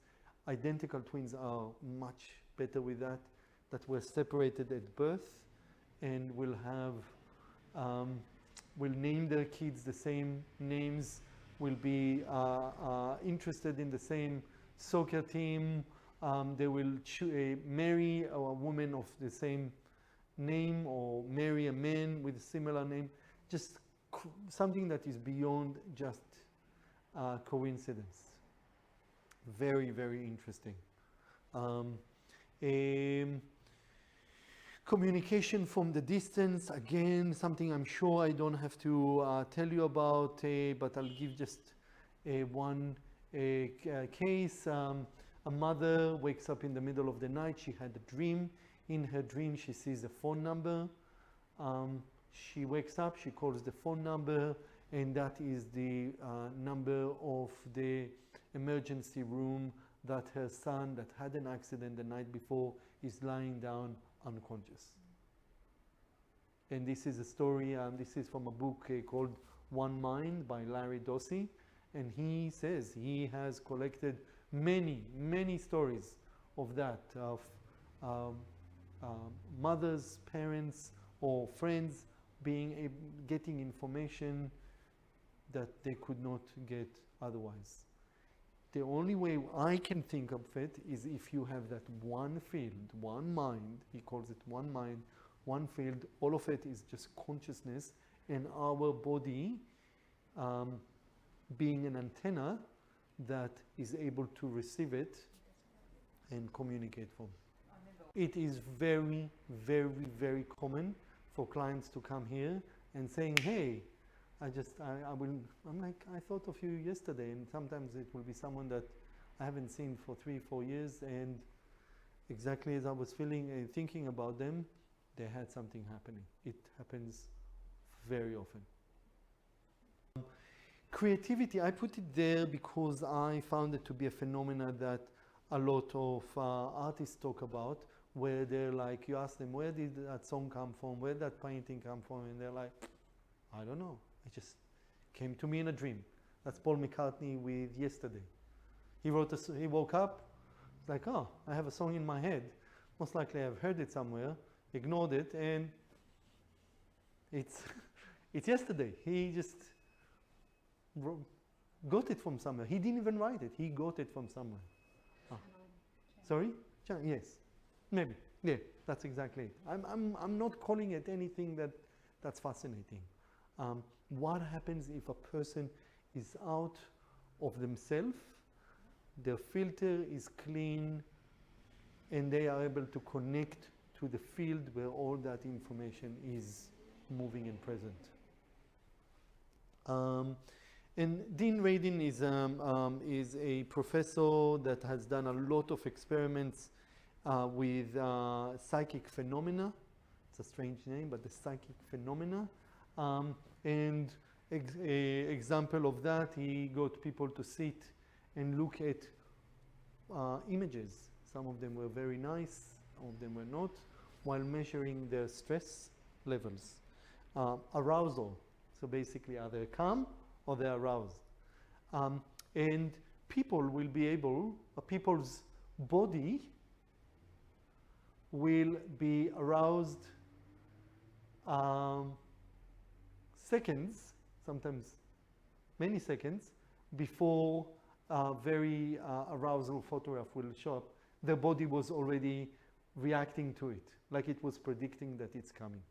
Identical twins are much better with that were separated at birth and will name their kids the same names, will be interested in the same soccer team. They will marry a woman of the same name or marry a man with a similar name. Just something that is beyond just coincidence. Very, very interesting. Communication from the distance, again, something I'm sure I don't have to tell you about, but I'll give just one case. A mother wakes up in the middle of the night. She had a dream. In her dream, she sees a phone number. She wakes up, she calls the phone number, and that is the number of the emergency room that her son that had an accident the night before is lying down unconscious. And this is a story, this is from a book called One Mind by Larry Dossey. And he says he has collected many, many stories of that, of mothers, parents, or friends getting information that they could not get otherwise. The only way I can think of it is if you have that one field, one mind, he calls it one mind, one field, all of it is just consciousness, and our body being an antenna that is able to receive it and communicate from. It is very, very, very common for clients to come here and saying, hey, I'm like, I thought of you yesterday, and sometimes it will be someone that I haven't seen for 3-4 years, and exactly as I was feeling and thinking about them, they had something happening. It happens very often. Creativity, I put it there because I found it to be a phenomena that a lot of artists talk about, where they're like, you ask them, where did that song come from? Where did that painting come from? And they're like, I don't know. It just came to me in a dream. That's Paul McCartney with Yesterday. He woke up, it's like, oh, I have a song in my head. Most likely I've heard it somewhere, ignored it, and it's yesterday. He just got it from somewhere. He didn't even write it. He got it from somewhere. Oh. Sorry? Yes. Maybe. Yeah, that's exactly it. I'm not calling it anything that's fascinating. What happens if a person is out of themselves, their filter is clean, and they are able to connect to the field where all that information is moving and present. And Dean Radin is a professor that has done a lot of experiments with psychic phenomena. It's a strange name, but the psychic phenomena. And example of that, he got people to sit and look at images. Some of them were very nice, some of them were not, while measuring their stress levels. Arousal, so basically are they calm or they're aroused? And people will be able, people's body will be aroused seconds, sometimes many seconds, before a very arousal photograph will show up. The body was already reacting to it, like it was predicting that it's coming.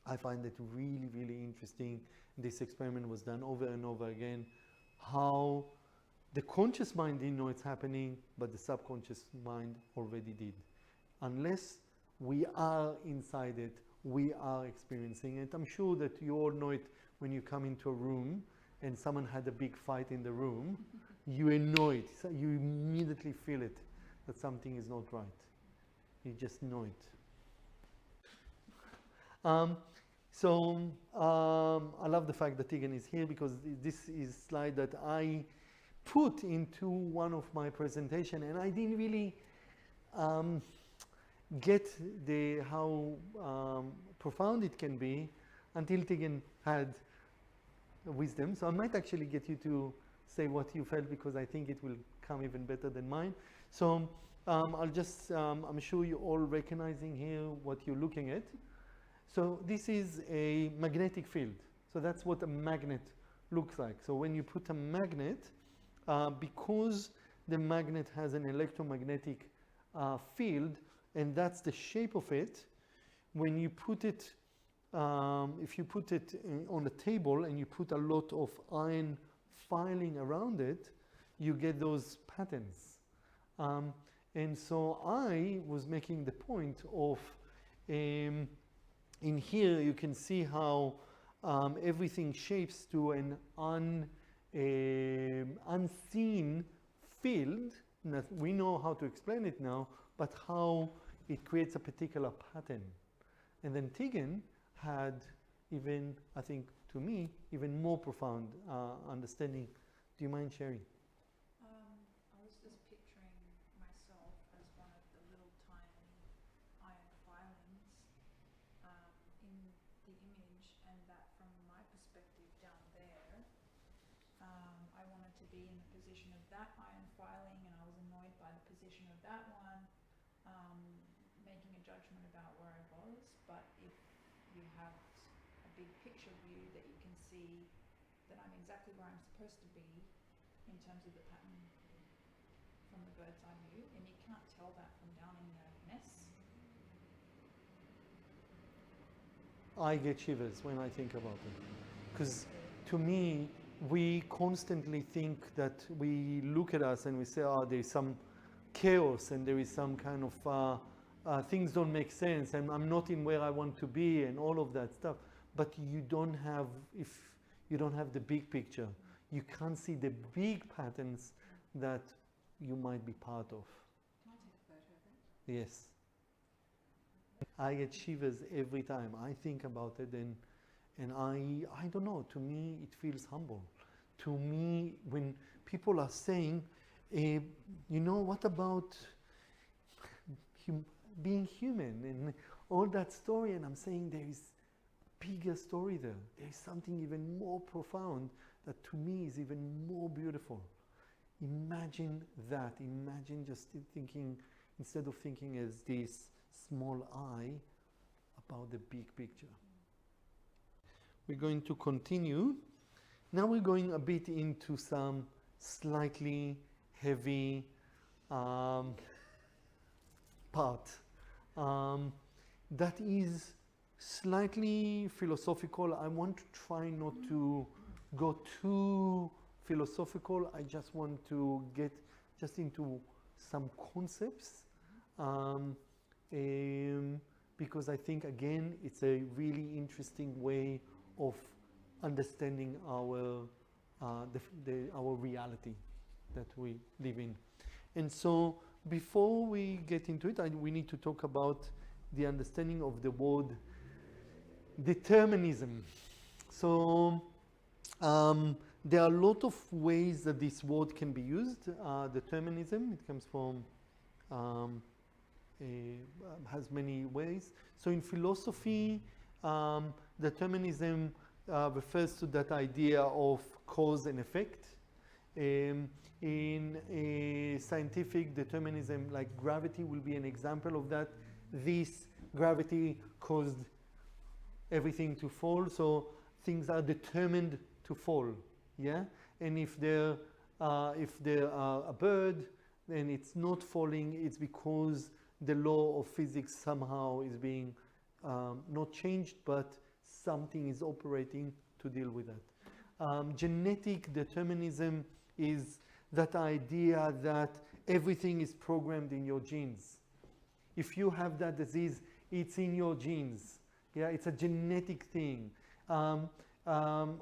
I find it really, really interesting. This experiment was done over and over again, how The conscious mind didn't know it's happening, but the subconscious mind already did. Unless we are inside it, we are experiencing it. I'm sure that you all know it when you come into a room and someone had a big fight in the room. You know it. So you immediately feel it, that something is not right. You just know it. I love the fact that Tegan is here, because this is a slide that I put into one of my presentation, and I didn't really get how profound it can be until Tegan had wisdom. So I might actually get you to say what you felt, because I think it will come even better than mine. So I'm sure you're all recognizing here what you're looking at. So this is a magnetic field. So that's what a magnet looks like. So when you put a magnet, because the magnet has an electromagnetic field, and that's the shape of it, when you put it, if you put it on a table and you put a lot of iron filing around it, you get those patterns. And so I was making the point of, in here you can see how everything shapes to an unseen field. That we know how to explain it now, but how it creates a particular pattern. And then Tegan had even, I think to me, even more profound understanding. Do you mind sharing? I was just picturing myself as one of the little tiny iron filings in the image, and that from my perspective down there, I wanted to be in the position of that iron filing, and I was annoyed by the position of that one, making a judgment about where I was. But if you have a big picture view, that you can see that I'm exactly where I'm supposed to be in terms of the pattern from the bird's eye view, and you can't tell that from down in the mess. I get shivers when I think about it, because to me, we constantly think that we look at us and we say, oh, there's some chaos and there is some kind of things don't make sense and I'm not in where I want to be and all of that stuff. But you don't have, if you don't have the big picture, you can't see the big patterns that you might be part of. Can I take a photo of it? Yes. I get shivers every time I think about it, and I don't know, to me it feels humble. To me, when people are saying, you know, what about being human and all that story, and I'm saying there is bigger story there. There is something even more profound that to me is even more beautiful. Imagine that. Imagine just thinking, instead of thinking as this small I, about the big picture. We're going to continue. Now we're going a bit into some slightly heavy part that is slightly philosophical. I want to try not to go too philosophical. I just want to get just into some concepts, because I think, again, it's a really interesting way of understanding our our reality that we live in. And so before we get into it, we need to talk about the understanding of the word determinism. So there are a lot of ways that this word can be used. Determinism, it comes from, has many ways. So in philosophy, determinism refers to that idea of cause and effect. In scientific determinism, like gravity will be an example of that. This gravity caused everything to fall, so things are determined to fall. Yeah, and if they're a bird, then it's not falling. It's because the law of physics somehow is being not changed, but something is operating to deal with that. Genetic determinism is that idea that everything is programmed in your genes. If you have that disease, it's in your genes. Yeah, it's a genetic thing,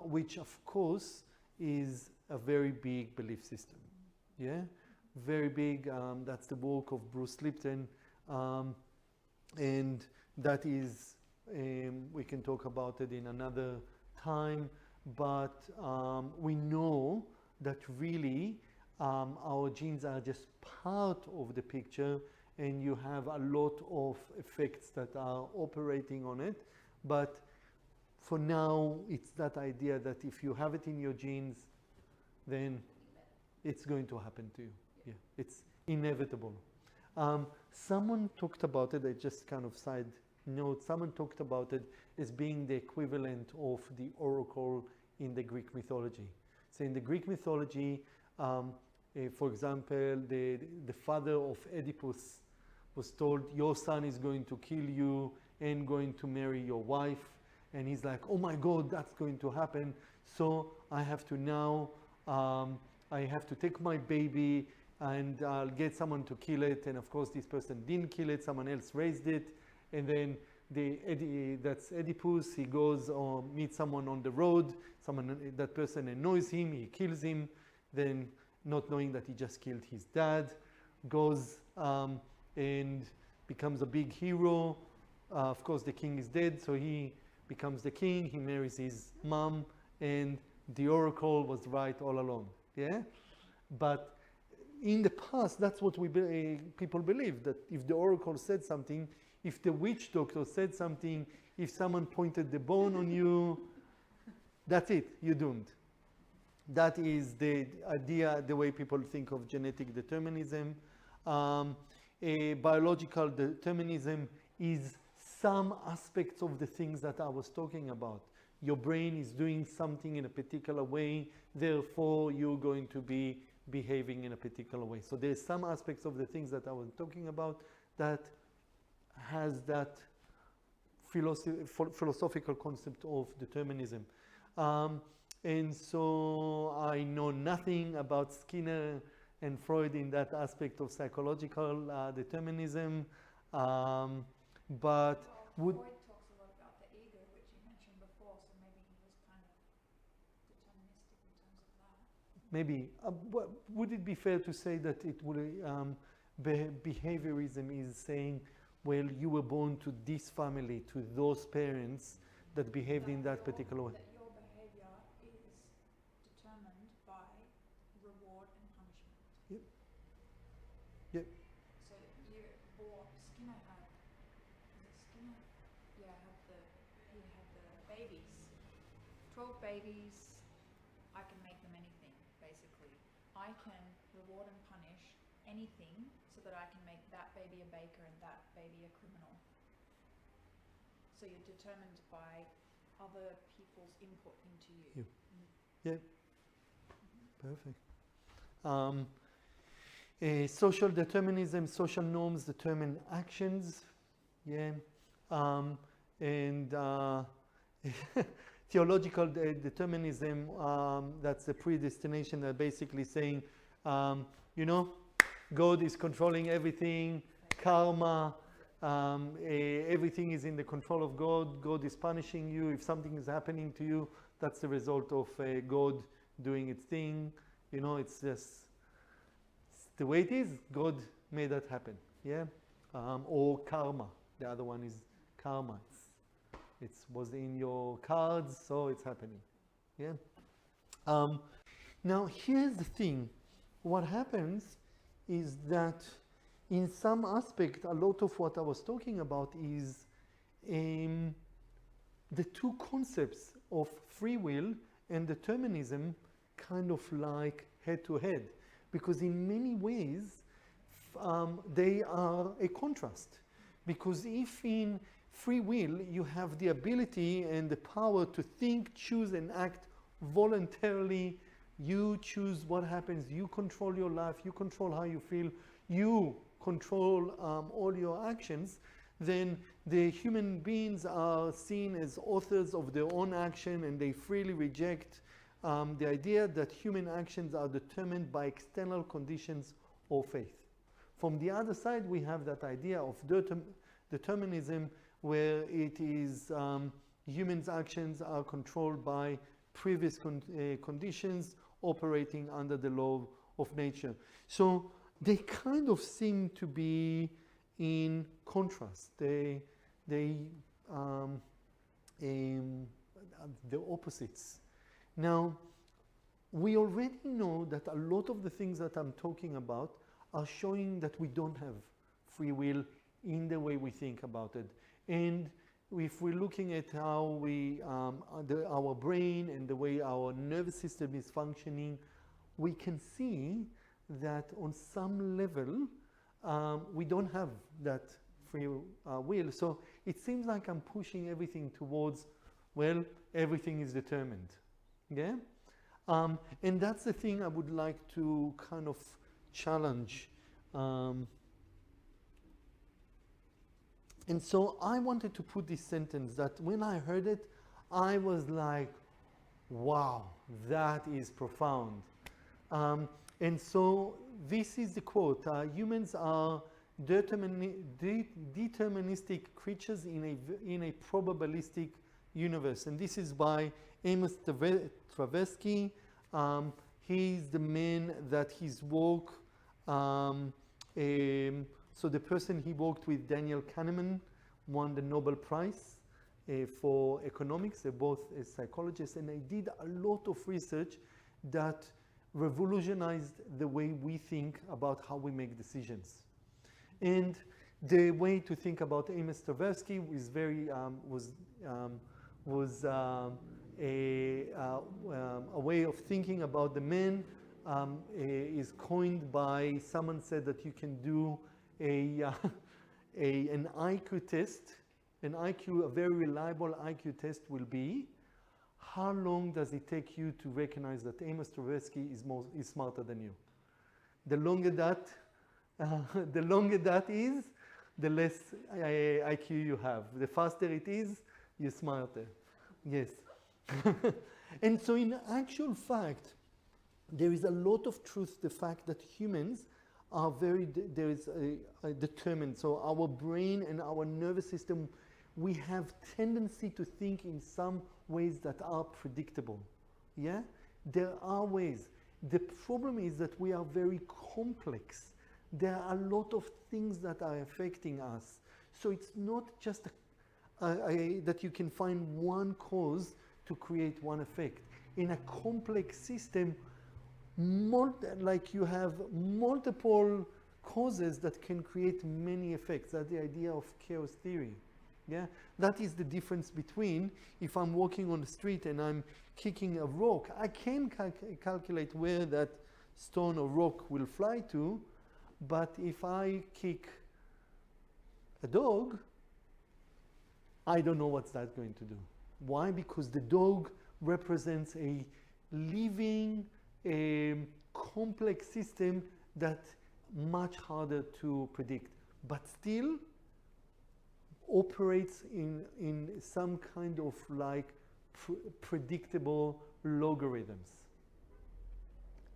which of course is a very big belief system. Yeah, very big. That's the work of Bruce Lipton, and that is, we can talk about it in another time, but we know that really our genes are just part of the picture, and you have a lot of effects that are operating on it. But for now, it's that idea that if you have it in your genes, then it's going to happen to you. Yeah, it's inevitable. Someone talked about it, I just kind of side note, someone talked about it as being the equivalent of the oracle in the Greek mythology. So in the Greek mythology, for example, the father of Oedipus was told, your son is going to kill you and going to marry your wife. And he's like, oh my God, that's going to happen. So I have to now, I have to take my baby and I'll get someone to kill it. And of course, this person didn't kill it, someone else raised it. And then that's Oedipus, he goes or meets someone on the road, that person annoys him, he kills him, then not knowing that he just killed his dad, goes and becomes a big hero. Of course, the king is dead, so he becomes the king, he marries his mom, and the oracle was right all along. Yeah? But in the past, that's what people believe, that if the oracle said something, if the witch doctor said something, if someone pointed the bone on you, that's it, you're doomed. That is the idea, the way people think of genetic determinism. A biological determinism is some aspects of the things that I was talking about. Your brain is doing something in a particular way, therefore you're going to be behaving in a particular way. So there's some aspects of the things that I was talking about that has that philosophical concept of determinism. And so I know nothing about Skinner and Freud in that aspect of psychological determinism, but would... Freud talks a lot about the ego, which you mentioned before, so maybe he was kind of deterministic in terms of that. Maybe. Would it be fair to say that it would, behaviorism is saying, well, you were born to this family, to those parents that behaved in that particular way? That your behavior is determined by reward and punishment. Yep. Yep. So Skinner had, was it Skinner? Yeah, he had the babies. 12 babies, I can make them anything, basically. I can reward and punish anything so that I can make that baby a baker and that baby a criminal. So you're determined by other people's input into you. Yeah. Perfect. Social determinism, social norms determine actions. Yeah. And theological determinism, that's the predestination, that basically saying, God is controlling everything, karma, everything is in the control of God. God is punishing you. If something is happening to you, that's the result of God doing its thing. It's just the way it is. God made that happen. Yeah, or karma. The other one is karma. It was in your cards, so it's happening. Yeah. Now here's the thing. What happens is that in some aspect, a lot of what I was talking about is the two concepts of free will and determinism kind of like head to head, because in many ways they are a contrast. Because if in free will you have the ability and the power to think, choose and act voluntarily, you choose what happens, you control your life, you control how you feel, you control all your actions, then the human beings are seen as authors of their own action, and they freely reject the idea that human actions are determined by external conditions or faith. From the other side, we have that idea of determinism, where it is humans' actions are controlled by previous conditions operating under the law of nature. So they kind of seem to be in contrast. They're the opposites. Now, we already know that a lot of the things that I'm talking about are showing that we don't have free will in the way we think about it. And if we're looking at how our brain and the way our nervous system is functioning, we can see that on some level we don't have that free will. So it seems like I'm pushing everything towards, well, everything is determined. Yeah? And that's the thing I would like to kind of challenge. And so I wanted to put this sentence that when I heard it, I was like, wow, that is profound. And so this is the quote: humans are deterministic creatures in a probabilistic universe. And this is by Amos Tversky. He's the man that his work, so the person he worked with, Daniel Kahneman, won the Nobel Prize for economics. They're both psychologists, and they did a lot of research that revolutionized the way we think about how we make decisions. And the way to think about Amos Tversky is a way of thinking about the man is coined by someone said that you can do an IQ test. A very reliable IQ test will be, how long does it take you to recognize that Amos Tversky is smarter than you? The longer that is, the less IQ you have. The faster it is, you're smarter. Yes. And so in actual fact, there is a lot of truth to the fact that humans are determined. So our brain and our nervous system, we have tendency to think in some ways that are predictable. Yeah? There are ways. The problem is that we are very complex. There are a lot of things that are affecting us. So it's not just that you can find one cause to create one effect. In a complex system, like you have multiple causes that can create many effects. That's the idea of chaos theory. Yeah, that is the difference between if I'm walking on the street and I'm kicking a rock, I can calculate where that stone or rock will fly to, but if I kick a dog, I don't know what's that going to do. Why? Because the dog represents a living, complex system that's much harder to predict, but still operates in some kind of like predictable logarithms.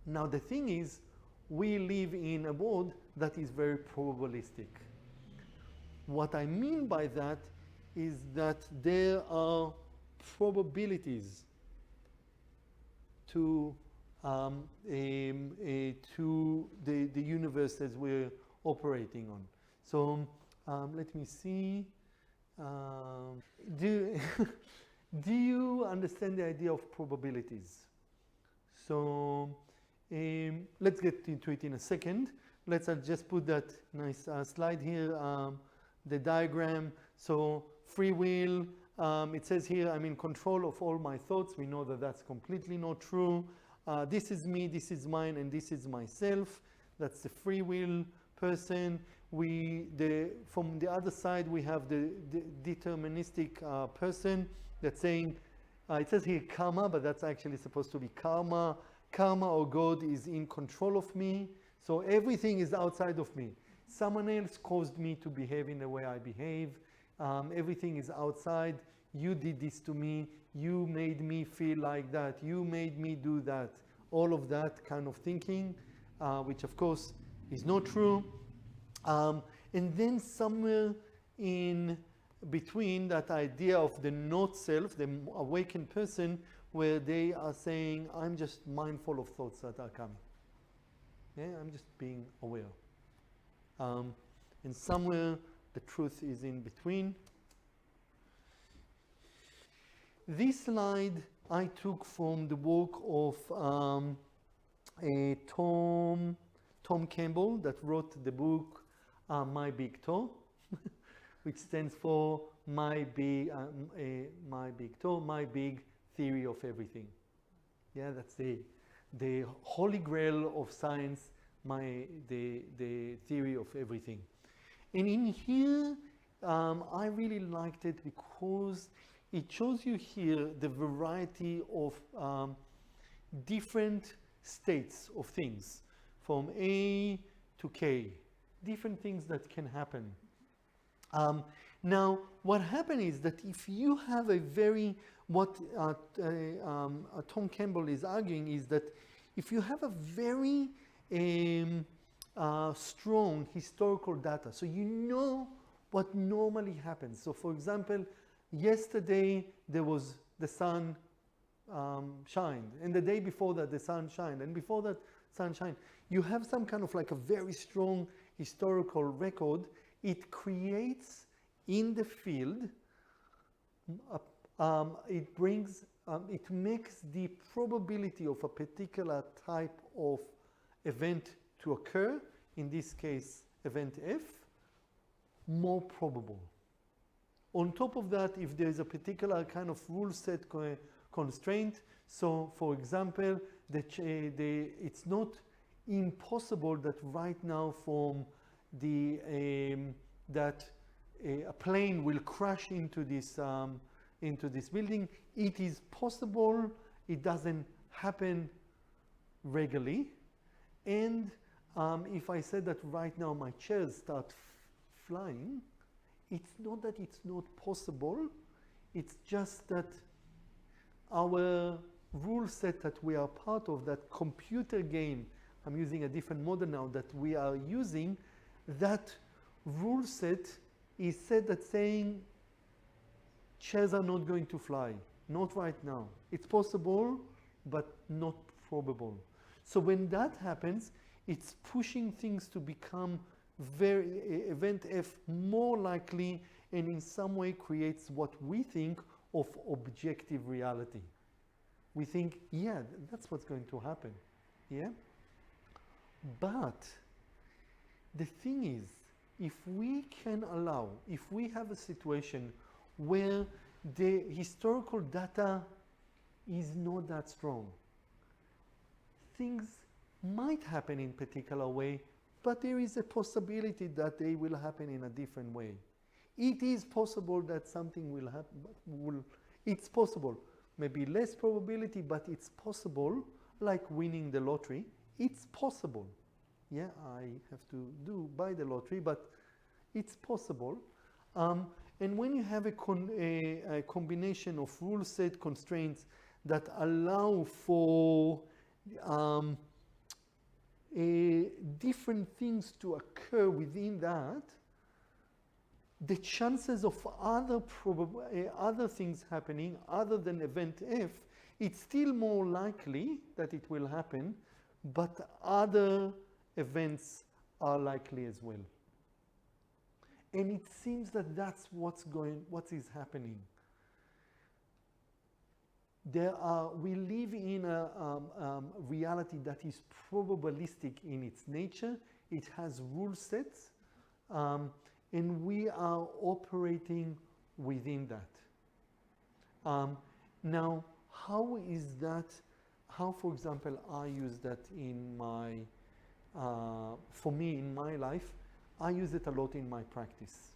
Now the thing is, we live in a world that is very probabilistic. What I mean by that is that there are probabilities to the universe as we're operating on. So let me see. Do you understand the idea of probabilities? So let's get into it in a second. Let's just put that nice slide here, the diagram. So free will, it says here, I'm in control of all my thoughts. We know that that's completely not true. This is me, this is mine, and this is myself. That's the free will person. From the other side, we have the deterministic person that's saying, it says here karma, but that's actually supposed to be karma. Karma or God is in control of me. So everything is outside of me. Someone else caused me to behave in the way I behave. Everything is outside. You did this to me. you made me feel like that, you made me do that, all of that kind of thinking, which of course is not true. And then somewhere in between that idea of the not self, the awakened person, where they are saying, I'm just mindful of thoughts that are coming. Yeah, I'm just being aware. And somewhere the truth is in between. This slide I took from the work of Tom Campbell, that wrote the book My Big Toe, which stands for My Big Toe, My Big Theory of Everything. Yeah, that's the holy grail of science, the theory of everything. And in here, I really liked it because it shows you here the variety of different states of things, from A to K, different things that can happen. Now, what happens is that if you have a very, what Tom Campbell is arguing is that if you have a very strong historical data, so you know what normally happens. So for example, yesterday there was the sun shined, and the day before that the sun shined, and before that sun shined. You have some kind of like a very strong historical record. It creates in the field, it makes the probability of a particular type of event to occur, in this case event F, more probable. On top of that, if there is a particular kind of rule set constraint, so for example, it's not impossible that right now from that a plane will crash into this building. It is possible, it doesn't happen regularly. And if I said that right now my chairs start flying, it's not that it's not possible, it's just that our rule set that we are part of, that computer game, I'm using a different model now, that we are using, that rule set is set that saying chairs are not going to fly, not right now. It's possible, but not probable. So when that happens, it's pushing things to become event F more likely, and in some way creates what we think of objective reality. We think, yeah, that's what's going to happen. Yeah? But the thing is, if we can allow, if we have a situation where the historical data is not that strong, things might happen in a particular way, but there is a possibility that they will happen in a different way. It is possible that something will happen, it's possible. Maybe less probability, but it's possible, like winning the lottery. It's possible. Yeah, I have to buy the lottery, but it's possible. And when you have a combination of rule set constraints that allow for different things to occur within that, the chances of other things happening other than event F, it's still more likely that it will happen, but other events are likely as well. And it seems that that's what is happening. We live in a reality that is probabilistic in its nature. It has rule sets, and we are operating within that. Now, how is that? How, for example, I use that in my, for me in my life, I use it a lot in my practice.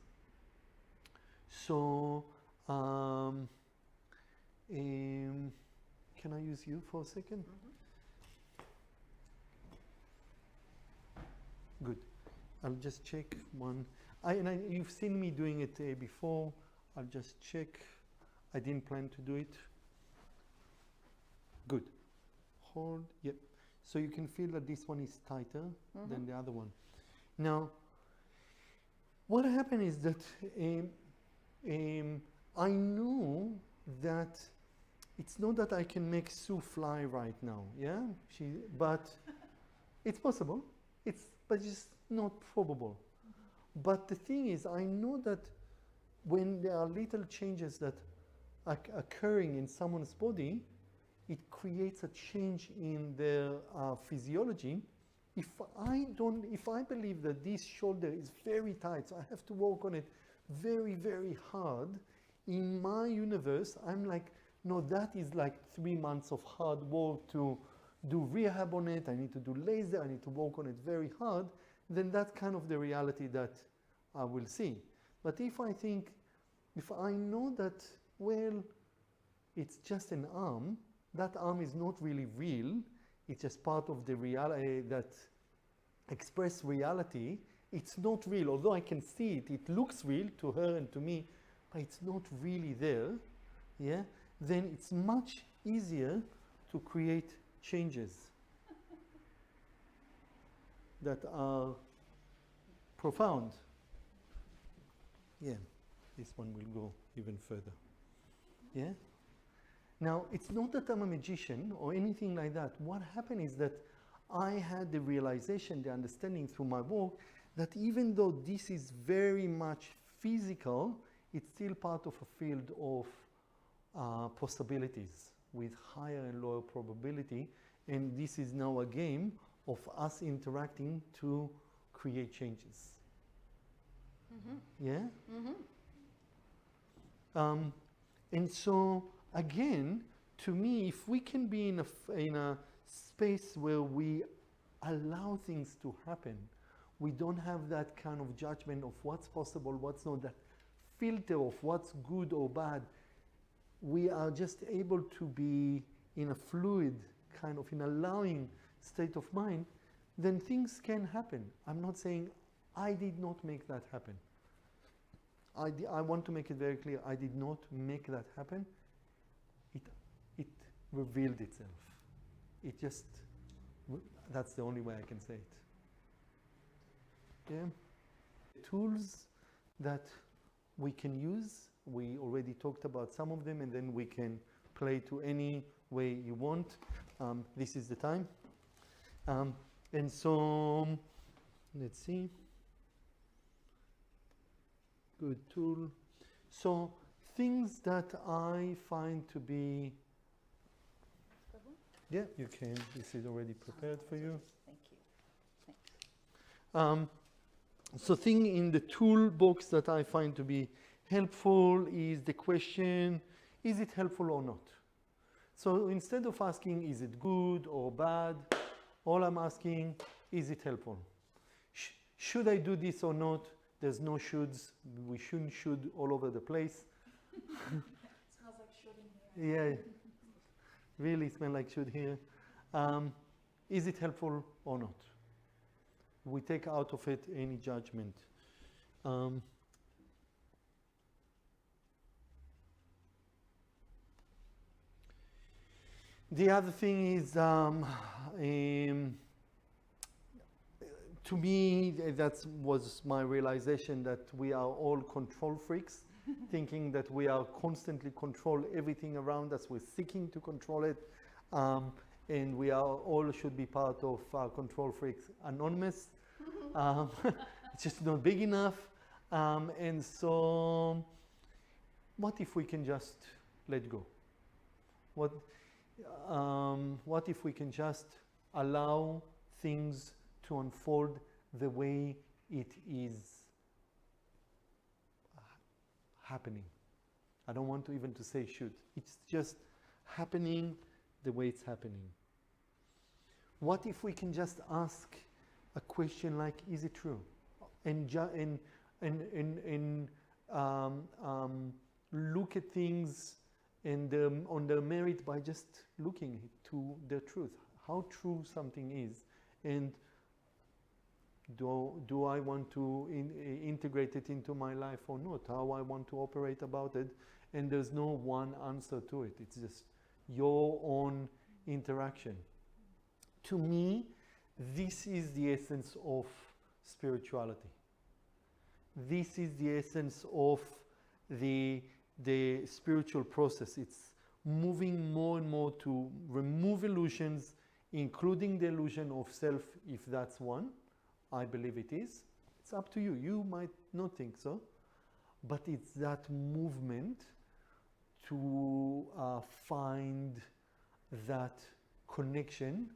So, can I use you for a second? Mm-hmm. Good. I'll just check one. You've seen me doing it before. I'll just check. I didn't plan to do it. hold. Yep. So you can feel that this one is tighter than the other one. Now, what happened is that I know that it's not that I can make Sue fly right now, yeah? But it's possible. But it's not probable. But the thing is, I know that when there are little changes that are occurring in someone's body, it creates a change in their physiology. If I believe that this shoulder is very tight, so I have to work on it very, very hard, in my universe, I'm like, no, that is like 3 months of hard work to do rehab on it. I need to do laser. I need to work on it very hard. Then that's kind of the reality that I will see. But if I know that, well, it's just an arm, that arm is not really real. It's just part of the reality that express reality. It's not real. Although I can see it, it looks real to her and to me, but it's not really there. Yeah? Then it's much easier to create changes that are profound. Yeah, this one will go even further. Yeah? Now, it's not that I'm a magician or anything like that. What happened is that I had the realization, the understanding through my work, that even though this is very much physical, it's still part of a field of possibilities with higher and lower probability. And this is now a game of us interacting to create changes. Yeah? And so, again, to me, if we can be in a space where we allow things to happen, we don't have that kind of judgment of what's possible, what's not, that filter of what's good or bad. We are just able to be in a fluid, kind of in allowing state of mind, then things can happen. I'm not saying I did not make that happen. I want to make it very clear, I did not make that happen. It revealed itself. It just, that's the only way I can say it. Yeah. Tools that we can use, we already talked about some of them, and then we can play to any way you want. This is the time. And so, let's see. Good tool. So, things that I find to be, yeah, you can, this is already prepared for you. Thank you. Thanks. So thing in the toolbox that I find to be helpful is the question, is it helpful or not? So instead of asking, is it good or bad, all I'm asking, is it helpful? Should I do this or not? There's no shoulds. We shouldn't should all over the place. Smells like should in here. Yeah, really smell like should here. Is it helpful or not? We take out of it any judgment. The other thing is, to me, that was my realization that we are all control freaks, thinking that we are constantly control everything around us. We're seeking to control it, and we are all should be part of Control Freaks Anonymous. It's just not big enough, and so what if we can just let go? What if we can just allow things to unfold the way it is happening? I don't want to even to say should. It's just happening the way it's happening. What if we can just ask a question like, is it true? And look at things and on their merit by just looking to the truth, how true something is, and do I want to integrate it into my life or not? How I want to operate about it? And there's no one answer to it. It's just your own interaction. To me, this is the essence of spirituality. This is the essence of the spiritual process. It's moving more and more to remove illusions, including the illusion of self, if that's one. I believe it is. It's up to you. You might not think so. But it's that movement to find that connection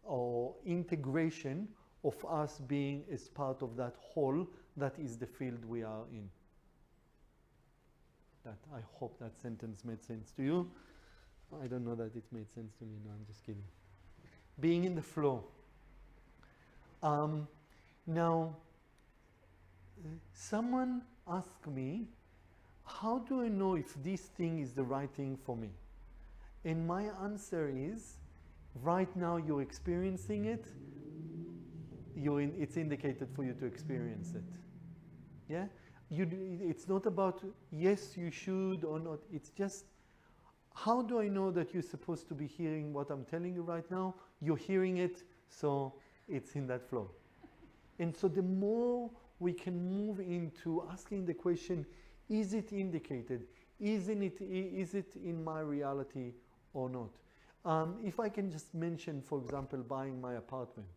or integration of us being as part of that whole that is the field we are in. That, I hope that sentence made sense to you. I don't know that it made sense to me. No, I'm just kidding. Being in the flow. Now, someone asked me, how do I know if this thing is the right thing for me? And my answer is, right now you're experiencing it, it's indicated for you to experience it. Yeah? It's not about yes, you should or not. It's just, how do I know that you're supposed to be hearing what I'm telling you right now? You're hearing it, so it's in that flow. And so the more we can move into asking the question, is it indicated? Is it in my reality or not? If I can just mention, for example, buying my apartment.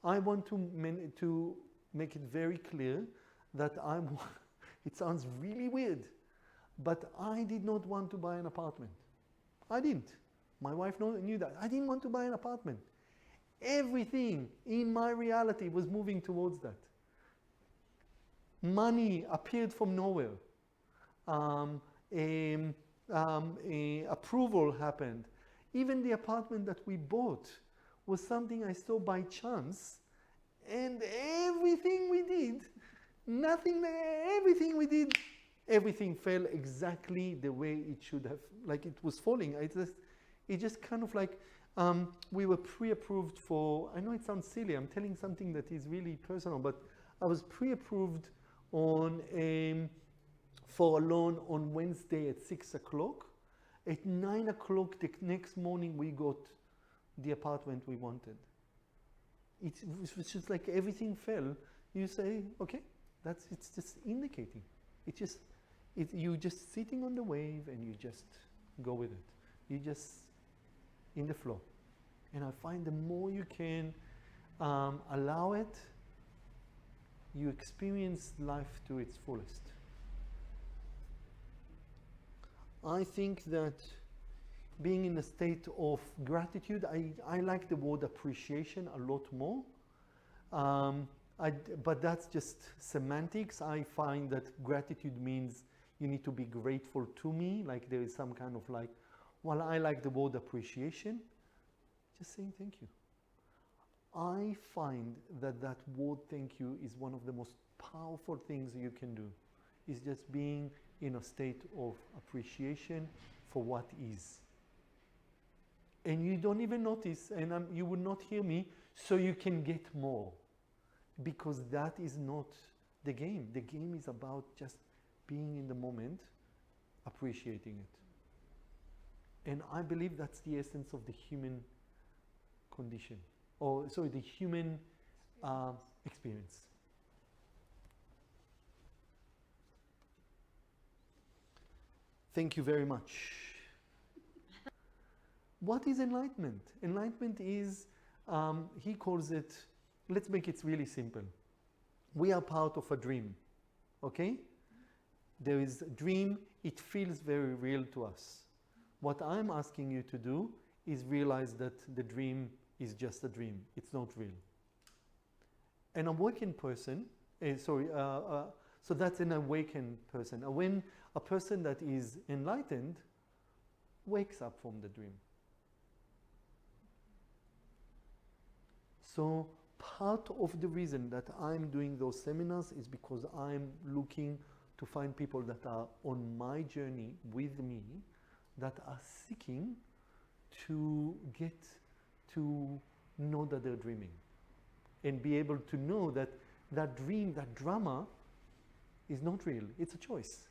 I want to make it very clear that it sounds really weird, but I did not want to buy an apartment. I didn't. My wife knew that. I didn't want to buy an apartment. Everything in my reality was moving towards that. Money appeared from nowhere. Approval happened. Even the apartment that we bought was something I saw by chance, and everything we did, everything fell exactly the way it should have, like it was falling. It just kind of like, we were pre-approved for, I know it sounds silly, I'm telling something that is really personal, but I was pre-approved for a loan on Wednesday at 6 o'clock. At 9 o'clock the next morning we got the apartment we wanted. It was just like everything fell. You say, okay, it's just indicating. You're just sitting on the wave and you just go with it. You just in the flow. And I find the more you can allow it, you experience life to its fullest. I think that being in a state of gratitude, I like the word appreciation a lot more. But that's just semantics. I find that gratitude means you need to be grateful to me, like there is some kind of like, well, I like the word appreciation, just saying thank you. I find that word thank you is one of the most powerful things you can do. Is just being in a state of appreciation for what is. And you don't even notice, and you would not hear me, so you can get more. Because that is not the game. The game is about just being in the moment, appreciating it. And I believe that's the essence of the human condition. Or, sorry, the human experience. Thank you very much. What is enlightenment? Enlightenment is, he calls it, let's make it really simple. We are part of a dream, okay? There is a dream, it feels very real to us. What I'm asking you to do is realize that the dream is just a dream, it's not real. An awakened person, so that's an awakened person. When a person that is enlightened wakes up from the dream. So part of the reason that I'm doing those seminars is because I'm looking to find people that are on my journey with me, that are seeking to get to know that they're dreaming and be able to know that that dream, that drama is not real. It's a choice.